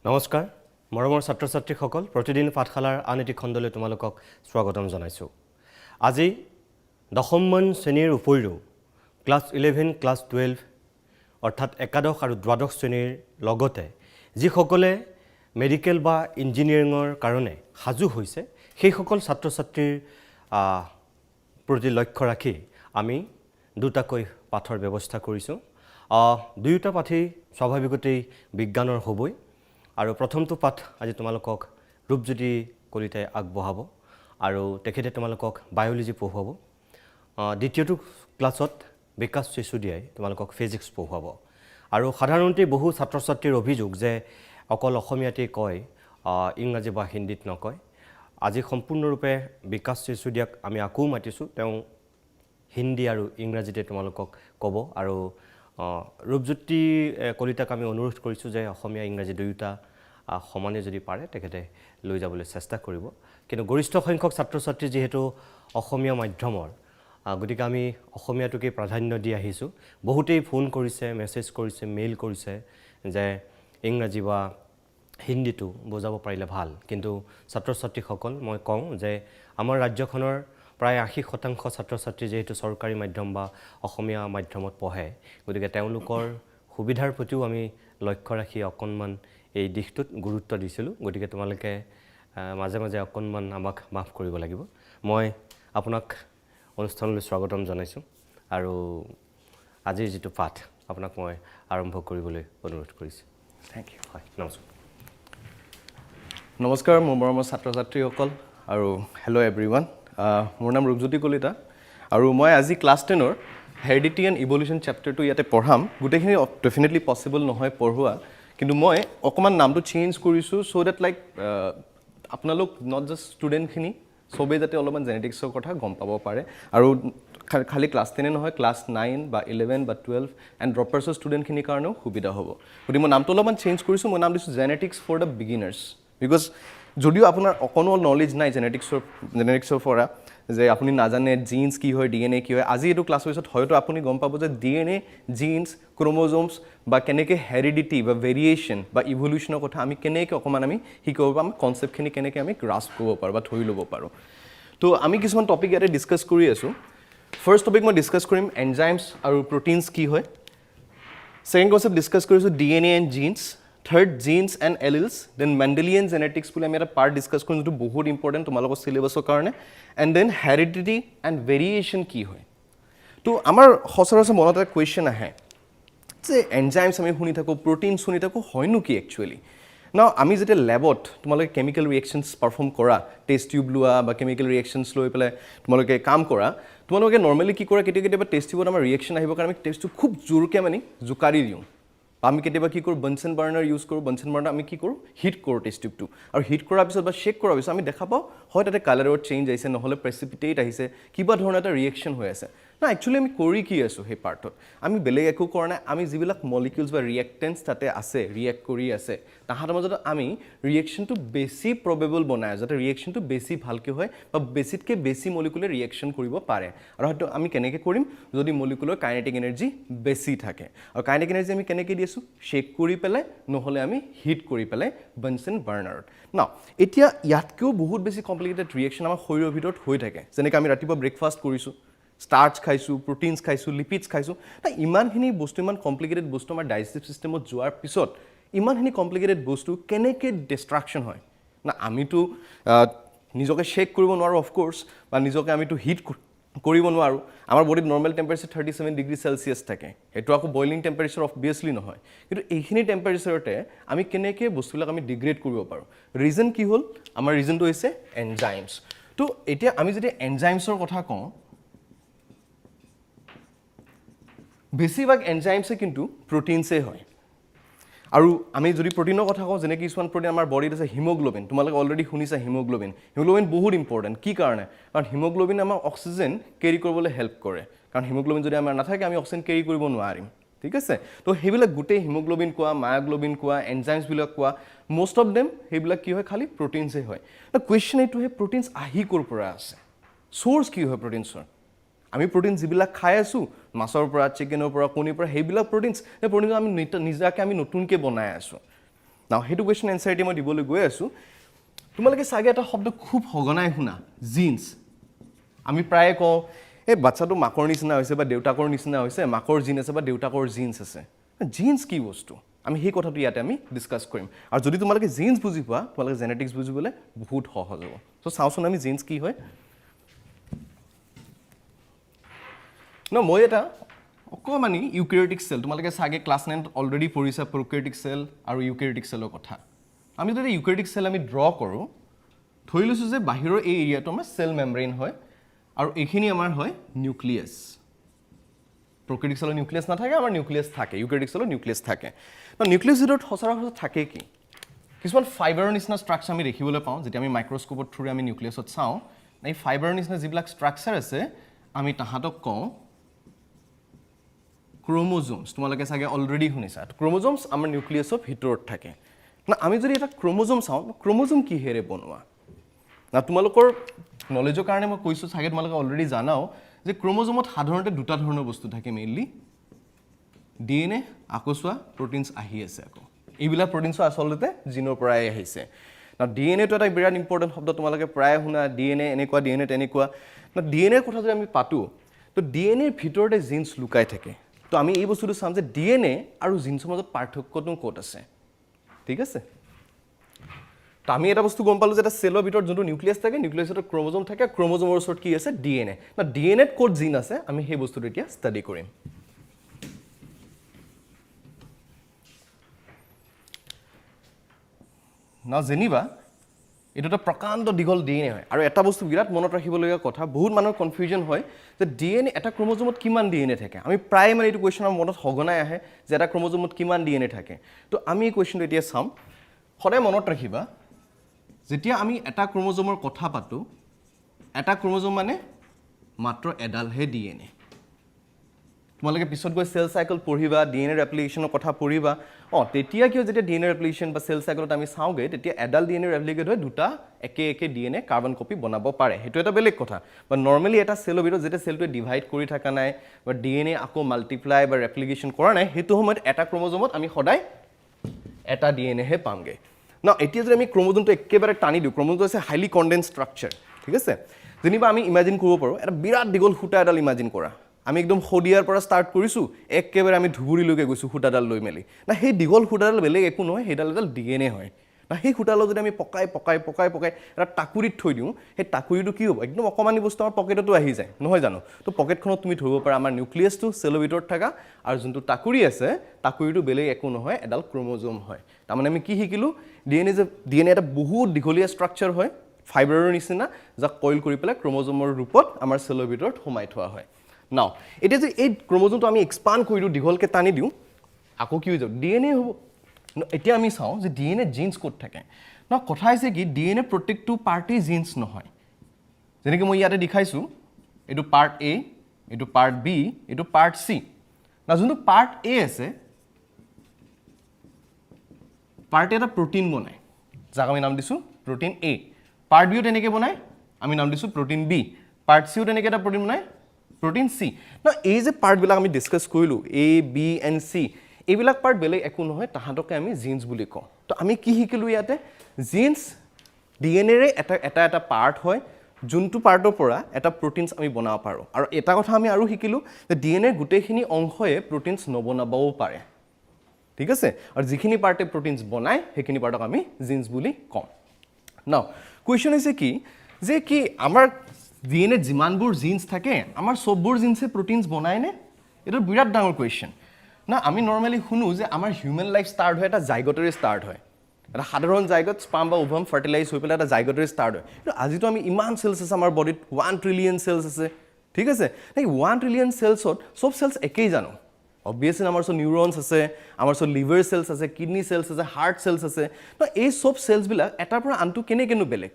নমস্কাৰ মৰমৰ ছাত্ৰ ছাত্ৰীসকল প্ৰতিদিন পাঠশালাৰ আন এটি খণ্ডলৈ তোমালোকক স্বাগতম জনাইছোঁ আজি দশমমান শ্ৰেণীৰ উপৰিও ক্লাছ 11 ক্লাছ 12 অৰ্থাৎ একাদশ আৰু দ্বাদশ শ্ৰেণীৰ লগতে যিসকলে মেডিকেল বা ইঞ্জিনিয়াৰিঙৰ কাৰণে সাজু হৈছে সেই সকল ছাত্ৰ ছাত্ৰীৰ প্ৰতি লক্ষ্য ৰাখি আমি দুটাকৈ পাঠৰ ব্যৱস্থা কৰিছোঁ দুয়োটা পাঠেই স্বাভাৱিকতেই বিজ্ঞানৰ হ'বই আৰু প্ৰথমটো পাঠ আজি তোমালোকক ৰূপজ্যোতি কলিতাই আগবঢ়াব আৰু তেখেতে তোমালোকক বায়'লজি পঢ়াব দ্বিতীয়টো ক্লাছত বিকাশ চিচুদিয়াই তোমালোকক ফিজিক্স পঢ়াব আৰু সাধাৰণতে বহু ছাত্ৰ ছাত্ৰীৰ অভিযোগ যে অকল অসমীয়াতেই কয় ইংৰাজী বা হিন্দীত নকয় আজি সম্পূৰ্ণৰূপে বিকাশ চিচুদিয়াক আমি আকৌ মাতিছোঁ তেওঁ হিন্দী আৰু ইংৰাজীতে তোমালোকক ক'ব আৰু ৰূপজ্যোতি কলিতাক আমি অনুৰোধ কৰিছোঁ যে অসমীয়া ইংৰাজী দুয়োটা সমানে যদি পাৰে তেখেতে লৈ যাবলৈ চেষ্টা কৰিব কিন্তু গৰিষ্ঠ সংখ্যক ছাত্ৰ ছাত্ৰী যেহেতু অসমীয়া মাধ্যমৰ গতিকে আমি অসমীয়াটোকে প্ৰাধান্য দি আহিছোঁ বহুতেই ফোন কৰিছে মেছেজ কৰিছে মেইল কৰিছে যে ইংৰাজী বা হিন্দীটো বুজাব পাৰিলে ভাল কিন্তু ছাত্ৰ ছাত্ৰীসকল মই কওঁ যে আমাৰ ৰাজ্যখনৰ প্ৰায় 80% ছাত্ৰ ছাত্ৰী যেহেতু চৰকাৰী মাধ্যম বা অসমীয়া মাধ্যমত পঢ়ে গতিকে তেওঁলোকৰ সুবিধাৰ প্ৰতিও আমি লক্ষ্য ৰাখি অকণমান এই দিশটোত গুৰুত্ব দিছিলোঁ গতিকে তোমালোকে মাজে মাজে অকণমান আমাক মাফ কৰিব লাগিব মই আপোনাক অনুষ্ঠানলৈ স্বাগতম জনাইছোঁ আৰু আজিৰ যিটো পাঠ আপোনাক মই আৰম্ভ কৰিবলৈ অনুৰোধ কৰিছোঁ থ্যাংক ইউ হয় নমস্কাৰ নমস্কাৰ মোৰ মৰমৰ ছাত্ৰ ছাত্ৰীসকল আৰু হেল্ল' এভৰিৱান মোৰ নাম ৰূপজ্যোতি কলিতা আৰু মই আজি ক্লাছ 10ৰ হেৰিডিটি এণ্ড ইভলিউশ্যন চেপ্টাৰটো ইয়াতে পঢ়াম গোটেইখিনি ডেফিনেটলি পচিবল নহয় পঢ়োৱা কিন্তু মই অকণমান নামটো চেঞ্জ কৰিছোঁ চ' ডেট লাইক আপোনালোক নট জাষ্ট ষ্টুডেণ্টখিনি চবেই যাতে অলপমান জেনেটিক্সৰ কথা গম পাব পাৰে আৰু খালি ক্লাছ 10 নহয় ক্লাছ 9 বা 11 বা 12 এণ্ড ড্ৰপাৰ্ছৰ ষ্টুডেণ্টখিনিৰ কাৰণেও সুবিধা হ'ব গতিকে মই নামটো অলপমান চেঞ্জ কৰিছোঁ মই নাম দিছোঁ genetics for the beginners because যদিও আপোনাৰ অকণো নলেজ নাই জেনেটিক্সৰ পৰা যে আপুনি নাজানে জিন্স কি হয় DNA কি হয় আজি এইটো ক্লাছৰ পিছত হয়তো আপুনি গম পাব যে DNA জিন্স ক্ৰম'জোমছ বা কেনেকৈ হেৰিডিটি বা ভেৰিয়েশ্যন বা ইভলিউশ্যনৰ কথা আমি কেনেকৈ অকণমান আমি শিকিব পাৰোঁ আমি কনচেপ্টখিনি কেনেকৈ আমি গ্ৰাস্প কৰিব পাৰোঁ বা ধৰি ল'ব পাৰোঁ তো আমি কিছুমান টপিক ইয়াতে ডিছকাছ কৰি আছোঁ ফাৰ্ষ্ট টপিক মই ডিছকাছ কৰিম এনজাইমছ আৰু প্ৰটিনছ কি হয় ছেকেণ্ড কনচেপ্ট ডিছকাছ কৰিছোঁ DNA and genes third genes and alleles then Mendelian genetics বুলি আমি এটা পাৰ্ট ডিছকাছ কৰিম যিটো বহুত ইম্পৰ্টেণ্ট তোমালোকৰ চিলেবাছৰ কাৰণে and then heredity and variation কি হয় তো আমাৰ সচৰাচৰ মনত এটা কুৱেশ্যন আহে যে এনজাইমছ আমি শুনি থাকোঁ প্ৰটিনছ শুনি থাকোঁ হয়নো কি একচুৱেলি ন আমি যেতিয়া লেবত তোমালোকে কেমিকেল ৰিয়েকশ্যনছ পাৰফৰ্ম কৰা টেষ্ট টিউব লোৱা বা কেমিকেল ৰিয়েকশ্যনছ লৈ পেলাই তোমালোকে কাম কৰা তোমালোকে নৰ্মেলি কি কৰা কেতিয়াবা টেষ্ট টিউবত আমাৰ ৰিয়েকশ্যন আহিবৰ কাৰণে আমি টেষ্টটো খুব জোৰকৈ মানে জোকাৰি দিওঁ আমি কেতিয়াবা কি কৰোঁ বনচেন বাৰ্ণাৰ ইউজ কৰোঁ বনচেন বাৰ্ণাৰ আমি কি কৰোঁ হিট কৰোঁ টেষ্ট টিউবটো আৰু হিট কৰাৰ পিছত বা শ্বেক কৰাৰ পিছত আমি দেখা পাওঁ হয় তাতে কালাৰত চেঞ্জ আহিছে নহ'লে প্ৰেচিপিটেট আহিছে কিবা ধৰণৰ এটা ৰিয়েকশ্যন হৈ আছে না একচুৱেলি আমি কৰি কি আছোঁ সেই পাৰ্টত আমি বেলেগ একো কৰা নাই আমি যিবিলাক মলিকিউলছ বা ৰিয়েক্টেণ্টছ তাতে আছে ৰিয়েক্ট কৰি আছে তাহাঁতৰ মাজত আমি ৰিয়েকশ্যনটো বেছি প্ৰবেবল বনাই যাতে ৰিয়েকশ্যনটো বেছি ভালকৈ হয় বা বেছিতকৈ বেছি মলিকুলে ৰিয়েকশ্যন কৰিব পাৰে আৰু হয়তো আমি কেনেকৈ কৰিম যদি মলিকুলৰ কাইনেটিক এনাৰ্জি বেছি থাকে আৰু কাইনেটিক এনাৰ্জি আমি কেনেকৈ দি আছোঁ শ্বেক কৰি পেলাই নহ'লে আমি হিট কৰি পেলাই বনচেন বাৰ্ণাৰত ন এতিয়া ইয়াতকৈও বহুত বেছি কমপ্লিকেটেড ৰিয়েকশ্যন আমাৰ শৰীৰৰ ভিতৰত হৈ থাকে যেনেকৈ আমি ৰাতিপুৱা ব্ৰেকফাষ্ট কৰিছোঁ ষ্টাৰ্চ খাইছোঁ প্ৰটিনছ খাইছোঁ লিপিডছ খাইছোঁ ইমানখিনি বস্তু ইমান কমপ্লিকেটেড বস্তু আমাৰ ডাইজেষ্টিভ ছিষ্টেমত যোৱাৰ পিছত ইমানখিনি কমপ্লিকেটেড বস্তু কেনেকৈ ডিষ্ট্ৰাকশ্যন হয় না আমিতো নিজকে শ্বেক কৰিব নোৱাৰোঁ অফক'ৰ্ছ বা নিজকে আমিতো হিট কৰিব নোৱাৰোঁ আমাৰ বডিত নৰ্মেল টেম্পাৰেচাৰ 37 ডিগ্ৰী চেলচিয়াছ থাকে সেইটো আকৌ বইলিং টেম্পাৰেচাৰ অবভিয়াছলি নহয় কিন্তু এইখিনি টেম্পাৰেচাৰতে আমি কেনেকৈ বস্তুবিলাক আমি ডিগ্ৰেড কৰিব পাৰোঁ ৰিজন কি হ'ল আমাৰ ৰিজনটো হৈছে এনজাইমছ তো এতিয়া আমি যদি এনজাইমছৰ কথা কওঁ বেছিভাগ এনজাইমছে কিন্তু প্ৰটিনছেই হয় আৰু আমি যদি প্ৰটিনৰ কথা কওঁ যেনেকৈ কিছুমান প্ৰটিন আমাৰ বডিত আছে হিমোগ্লোবিন তোমালোকে অলৰেডি শুনিছা হিমোগ্লোবিন বহুত ইম্পৰ্টেণ্ট কি কাৰণে কাৰণ হিমোগ্লোবিন আমাক অক্সিজেন কেৰি কৰিবলৈ হেল্প কৰে কাৰণ হিমোগ্লোবিন যদি আমাৰ নাথাকে আমি অক্সিজেন কেৰি কৰিব নোৱাৰিম ঠিক আছে তো সেইবিলাক গোটেই হিমোগ্লোবিন কোৱা মায়োগ্লোবিন কোৱা এনজাইমছবিলাক কোৱা মষ্ট অফ দেম সেইবিলাক কি হয় খালি প্ৰটিনছেই হয় কুৱেশ্যন এইটো সেই প্ৰটিনছ আহি ক'ৰ পৰা আছে চ'ৰ্চ কি হয় প্ৰটিনছৰ আমি প্ৰটিন যিবিলাক খাই আছোঁ মাছৰ পৰা চিকেনৰ পৰা কণীৰ পৰা সেইবিলাক প্ৰটিনছ সেই প্ৰটিনছ আমি নিজাকৈ আমি নতুনকৈ বনাই আছোঁ নাও সেইটো কুৱেশ্যন এনচাৰ এতিয়া মই দিবলৈ গৈ আছোঁ তোমালোকে চাগে এটা শব্দ খুব সঘনাই শুনা জিন্স আমি প্ৰায়ে কওঁ এই বাচ্চাটো মাকৰ নিচিনা হৈছে বা দেউতাকৰ নিচিনা হৈছে মাকৰ জিন আছে বা দেউতাকৰ জিন্স আছে জিন্স কি বস্তু আমি সেই কথাটো ইয়াতে আমি ডিছকাছ কৰিম আৰু যদি তোমালোকে জিন্স বুজি পোৱা তোমালোকে জেনেটিক্স বুজিবলৈ বহুত সহজ হ'ব চ' চাওঁচোন আমি জিন্স কি হয় মই এটা অকণমানি ইউকেৰিটিক চেল তোমালোকে চাগে ক্লাছ 9ত অলৰেডি পঢ়িছা প্ৰকেৰিটিক চেল আৰু ইউকেৰিটিক চেলৰ কথা আমি যদি ইউকেৰিটিক চেল আমি ড্ৰ কৰোঁ ধৰি লৈছোঁ যে বাহিৰৰ এই এৰিয়াটো আমাৰ চেল মেমব্ৰেইন হয় আৰু এইখিনি আমাৰ হয় নিউক্লিয়াছ প্ৰকেৰিটিক চেলৰ নিউক্লিয়াছ নাথাকে আমাৰ নিউক্লিয়াছ থাকে ইউকেৰিটিক চেলৰ নিউক্লিয়াছ থাকে নিউক্লিয়াছ ভিতৰত সচৰাসচৰ থাকে কি কিছুমান ফাইবাৰৰ নিচিনা ষ্ট্ৰাকচাৰ আমি দেখিবলৈ পাওঁ যেতিয়া আমি মাইক্ৰস্কোপৰ থ্ৰুৰে আমি নিউক্লিয়াছত চাওঁ এই ফাইবাৰৰ নিচিনা যিবিলাক ষ্ট্ৰাকচাৰ আছে আমি তাহাঁতক কওঁ ক্ৰমোজোমছ তোমালোকে চাগে অলৰেডি শুনিছা ক্ৰমোজোমছ আমাৰ নিউক্লিয়াছৰ ভিতৰত থাকে না আমি যদি এটা ক্ৰমোজোম চাওঁ ক্ৰমোজোম কিহেৰে বনোৱা না তোমালোকৰ নলেজৰ কাৰণে মই কৈছোঁ চাগে তোমালোকে অলৰেডি জানাও যে ক্ৰমোজোমত সাধাৰণতে দুটা ধৰণৰ বস্তু থাকে মেইনলি ডিএনএ আকৌ চোৱা প্ৰটিনছ আহি আছে আকৌ এইবিলাক প্ৰটিনছো আচলতে জিনৰ পৰাই আহিছে না ডিএনএটো এটা বিৰাট ইম্পৰ্টেণ্ট শব্দ তোমালোকে প্ৰায় শুনা ডিএনএ এনেকুৱা ডিএনএ তেনেকুৱা না ডিএনএৰ কথা যদি আমি পাতোঁ তো ডিএনএৰ ভিতৰতে জিন্স লুকাই থাকে তো আমি এই বস্তুটো চাম যে ডিএনএ আৰু জিন্সৰ মাজত পাৰ্থক্যটো ক'ত আছে ঠিক আছে তো আমি এটা বস্তু গম পালোঁ যে এটা চেলৰ ভিতৰত যোনটো নিউক্লিয়াছ থাকে নিউক্লিয়াছৰ ক্ৰমোজোম থাকে ক্ৰমোজোমৰ ওচৰত কি আছে ডিএনএ না ডিএনএত ক'ত জিন আছে আমি সেই বস্তুটো এতিয়া ষ্টাডি কৰিম না যেনিবা এইটো এটা প্ৰকাণ্ড দীঘল ডিএনএ হয় আৰু এটা বস্তু বিৰাট মনত ৰাখিবলগীয়া কথা বহুত মানুহৰ কনফিউজন হয় যে ডিএনএ এটা ক্ৰমোজোমত কিমান ডিএনএ থাকে আমি প্ৰায় মানে এইটো কুৱেশ্যন আমাৰ মনত সঘনাই আহে যে এটা ক্ৰমোজোমত কিমান ডিএনএ থাকে তো আমি এই কুৱেশ্যনটো এতিয়া চাম সদায় মনত ৰাখিবা যেতিয়া আমি এটা ক্ৰমোজোমৰ কথা পাতোঁ এটা ক্ৰমোজোম মানে মাত্ৰ এডালহে ডিএনএ তোমালোকে পিছত গৈ চেল চাইকেল পঢ়িবা ডিএনএ ৰেপ্লিকেশ্যনৰ কথা পঢ়িবা তেতিয়া কিয় যেতিয়া ডিএনএ ৰেপ্লিকেশ্যন বা চেল চাইকেলত আমি চাওঁগৈ তেতিয়া এডাল ডিএনএ ৰেপ্লিকেট হৈ দুটা একে ডিএনএ কাৰ্বন কপি বনাব পাৰে সেইটো এটা বেলেগ কথা বা নৰ্মেলি এটা চেলৰ ভিতৰত যেতিয়া চেলটোৱে ডিভাইড কৰি থকা নাই বা ডিএনএ আকৌ মাল্টিপ্লাই বা ৰেপ্লিকেশ্যন কৰা নাই সেইটো সময়ত এটা ক্ৰমোজোমত আমি সদায় এটা ডিএনএহে পামগৈ না এতিয়া যদি আমি ক্ৰমোজোমটো একেবাৰে টানি দিওঁ ক্ৰমোজোমটো হৈছে হাইলি কনডেন্স ষ্ট্ৰাকচাৰ ঠিক আছে যেনিবা আমি ইমাজিন কৰিব পাৰোঁ এটা বিৰাট দীঘল সূতা এডাল ইমাজিন কৰা আমি একদম শদিয়াৰ পৰা ষ্টাৰ্ট কৰিছোঁ একেবাৰে আমি ধুবুৰীলৈকে গৈছোঁ সূতাডাল লৈ মেলি না সেই দীঘল সূতাডাল বেলেগ একো নহয় সেইডাল এডাল ডিএনএ হয় না সেই সূতাডাল যদি আমি পকাই এটা টাকুৰিত থৈ দিওঁ সেই টাকুৰিটো কি হ'ব একদম অকণমানি বস্তু আমাৰ পকেটতো আহি যায় নহয় জানো তো পকেটখনত তুমি ধৰিব পাৰা আমাৰ নিউক্লিয়াছটো চেলৰ ভিতৰত থকা আৰু যোনটো টাকুৰি আছে টাকুৰিটো বেলেগ একো নহয় এডাল ক্ৰমোজোম হয় তাৰমানে আমি কি শিকিলোঁ ডিএনএ এটা বহুত দীঘলীয়া ষ্ট্ৰাকচাৰ হয় ফাইবাৰৰ নিচিনা যাক কইল কৰি পেলাই ক্ৰমোজোমৰ ৰূপত আমাৰ চেলৰ ভিতৰত সোমাই থোৱা হয় নাও এতিয়া যে এই ক্ৰমোজোমটো আমি এক্সপাণ্ড কৰি দিওঁ দীঘলকৈ টানি দিওঁ আকৌ কি হৈ যাব ডিএনএ হ'ব এতিয়া আমি চাওঁ যে ডিএনএ জিন্স ক'ত থাকে ন কথা হৈছে কি ডিএনএ প্ৰত্যেকটো পাৰ্টেই জিন্স নহয় যেনেকৈ মই ইয়াতে দেখাইছোঁ এইটো পাৰ্ট এ এইটো পাৰ্ট বি এইটো পাৰ্ট চি না যোনটো পাৰ্ট এ আছে পাৰ্ট এটা প্ৰটিন বনায় যাক আমি নাম দিছোঁ প্ৰটিন এ পাৰ্ট বিও তেনেকৈ বনায় আমি নাম দিছোঁ প্ৰটিন বি পাৰ্ট চিও তেনেকৈ এটা প্ৰটিন বনায় প্ৰটিন চি না এই যে পাৰ্টবিলাক আমি ডিছকাছ কৰিলোঁ এ বি এণ্ড চি এইবিলাক পাৰ্ট বেলেগ একো নহয় তাহাঁতকে আমি জিন্স বুলি কওঁ তো আমি কি শিকিলোঁ ইয়াতে জিন্স ডিএনএৰে এটা পাৰ্ট হয় যোনটো পাৰ্টৰ পৰা এটা প্ৰটিনছ আমি বনাব পাৰোঁ আৰু এটা কথা আমি আৰু শিকিলোঁ যে ডিএনএৰ গোটেইখিনি অংশই প্ৰটিনছ নবনাবও পাৰে ঠিক আছে আৰু যিখিনি পাৰ্টে প্ৰটিনছ বনায় সেইখিনি পাৰ্টক আমি জিন্স বুলি কওঁ নাও কুৱেশ্যন হৈছে কি যে কি আমাৰ ডিএনএত যিমানবোৰ জিন্স থাকে আমাৰ চববোৰ জিন্সে প্ৰটিনছ বনায়নে এইটো বিৰাট ডাঙৰ কুৱেশ্যন না আমি নৰ্মেলি শুনো যে আমাৰ হিউমেন লাইফ ষ্টাৰ্ট হয় এটা জাইগটেৰে ষ্টাৰ্ট হয় এটা সাধাৰণ জাইগত স্পাম বা ওভাম ফাৰ্টিলাইজ হৈ পেলাই এটা জাইগটেৰে ষ্টাৰ্ট হয় কিন্তু আজিতো আমি ইমান চেলছ আছে আমাৰ বডিত 1 ট্ৰিলিয়ন চেলছ আছে ঠিক আছে এই 1 ট্ৰিলিয়ন চেলছত চব চেলছ একেই জানো অবভিয়াছলি আমাৰ ওচৰত নিউৰনছ আছে আমাৰ ওচৰত লিভাৰ চেলছ আছে কিডনি চেলছ আছে হাৰ্ট চেলছ আছে তো এই চব চেলছবিলাক এটাৰ পৰা আনটো কেনেকেনো বেলেগ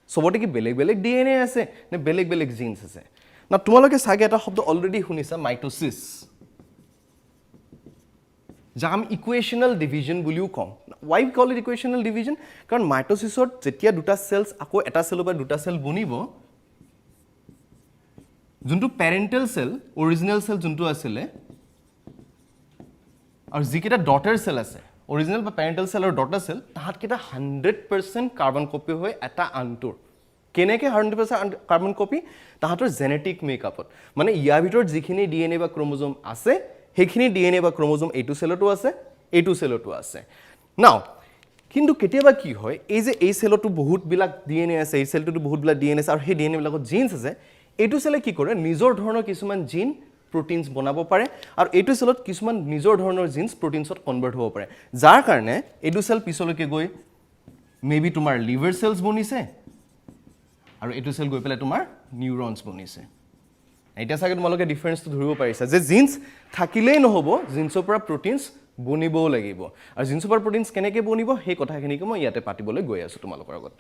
চবতে কি বেলেগ বেলেগ ডিএনএ আছে নে বেলেগ বেলেগ জিন্স আছে না তোমালোকে চাগে এটা শব্দ অলৰেডি শুনিছা মাইটোচিছ যাক আমি ইকুৱেশ্যনেল ডিভিজন বুলিও কওঁ ৱাই কল ইট ইকুৱেশ্যনেল ডিভিজন কাৰণ মাইটোচিছত যেতিয়া দুটা চেলছ আকৌ এটা চেলৰ পৰা দুটা চেল বনিব যোনটো পেৰেণ্টেল চেল অৰিজিনেল চেল যোনটো আছিলে আৰু যিকেইটা ডটাৰ চেল আছে অৰিজিনেল বা পেৰেণ্টেল চেল আৰু ডটাৰ চেল তাহাঁতকেইটা 100% কাৰ্বন কপি হৈ এটা আনটোৰ কেনেকৈ 100% কাৰ্বন কপি তাহাঁতৰ জেনেটিক মেকআপত মানে ইয়াৰ ভিতৰত যিখিনি DNA বা ক্ৰমোজোম আছে সেইখিনি DNA বা ক্ৰমোজোম এইটো চেলতো আছে এইটো চেলতো আছে নাও কিন্তু কেতিয়াবা কি হয় এই যে এই চেলতো বহুতবিলাক DNA আছে এই চেলটোতো বহুতবিলাক DNA আছে আৰু সেই DNA বিলাকত জিনছ আছে এইটো চেলে কি কৰে নিজৰ ধৰণৰ কিছুমান জিন proteins বনাব পাৰে আৰু এইটো চেলত কিছুমান নিজৰ ধৰণৰ জিনছ প্ৰটিনছত কনভাৰ্ট হ'ব পাৰে যাৰ কাৰণে এইটো চেল পিছলৈকে গৈ মেবি তোমাৰ লিভাৰ চেলছ বনিছে আৰু এইটো চেল গৈ পেলাই তোমাৰ নিউৰনছ বনিছে এতিয়া চাগে তোমালোকে ডিফাৰেন্সটো ধৰিব পাৰিছা যে জিনছ থাকিলেই নহ'ব জিনছৰ পৰা প্ৰটিনছ বনিবও লাগিব আৰু জিনছৰ পৰা প্ৰটিনছ কেনেকৈ বনিব সেই কথাখিনিকে মই ইয়াতে পাতিবলৈ গৈ আছোঁ তোমালোকৰ আগত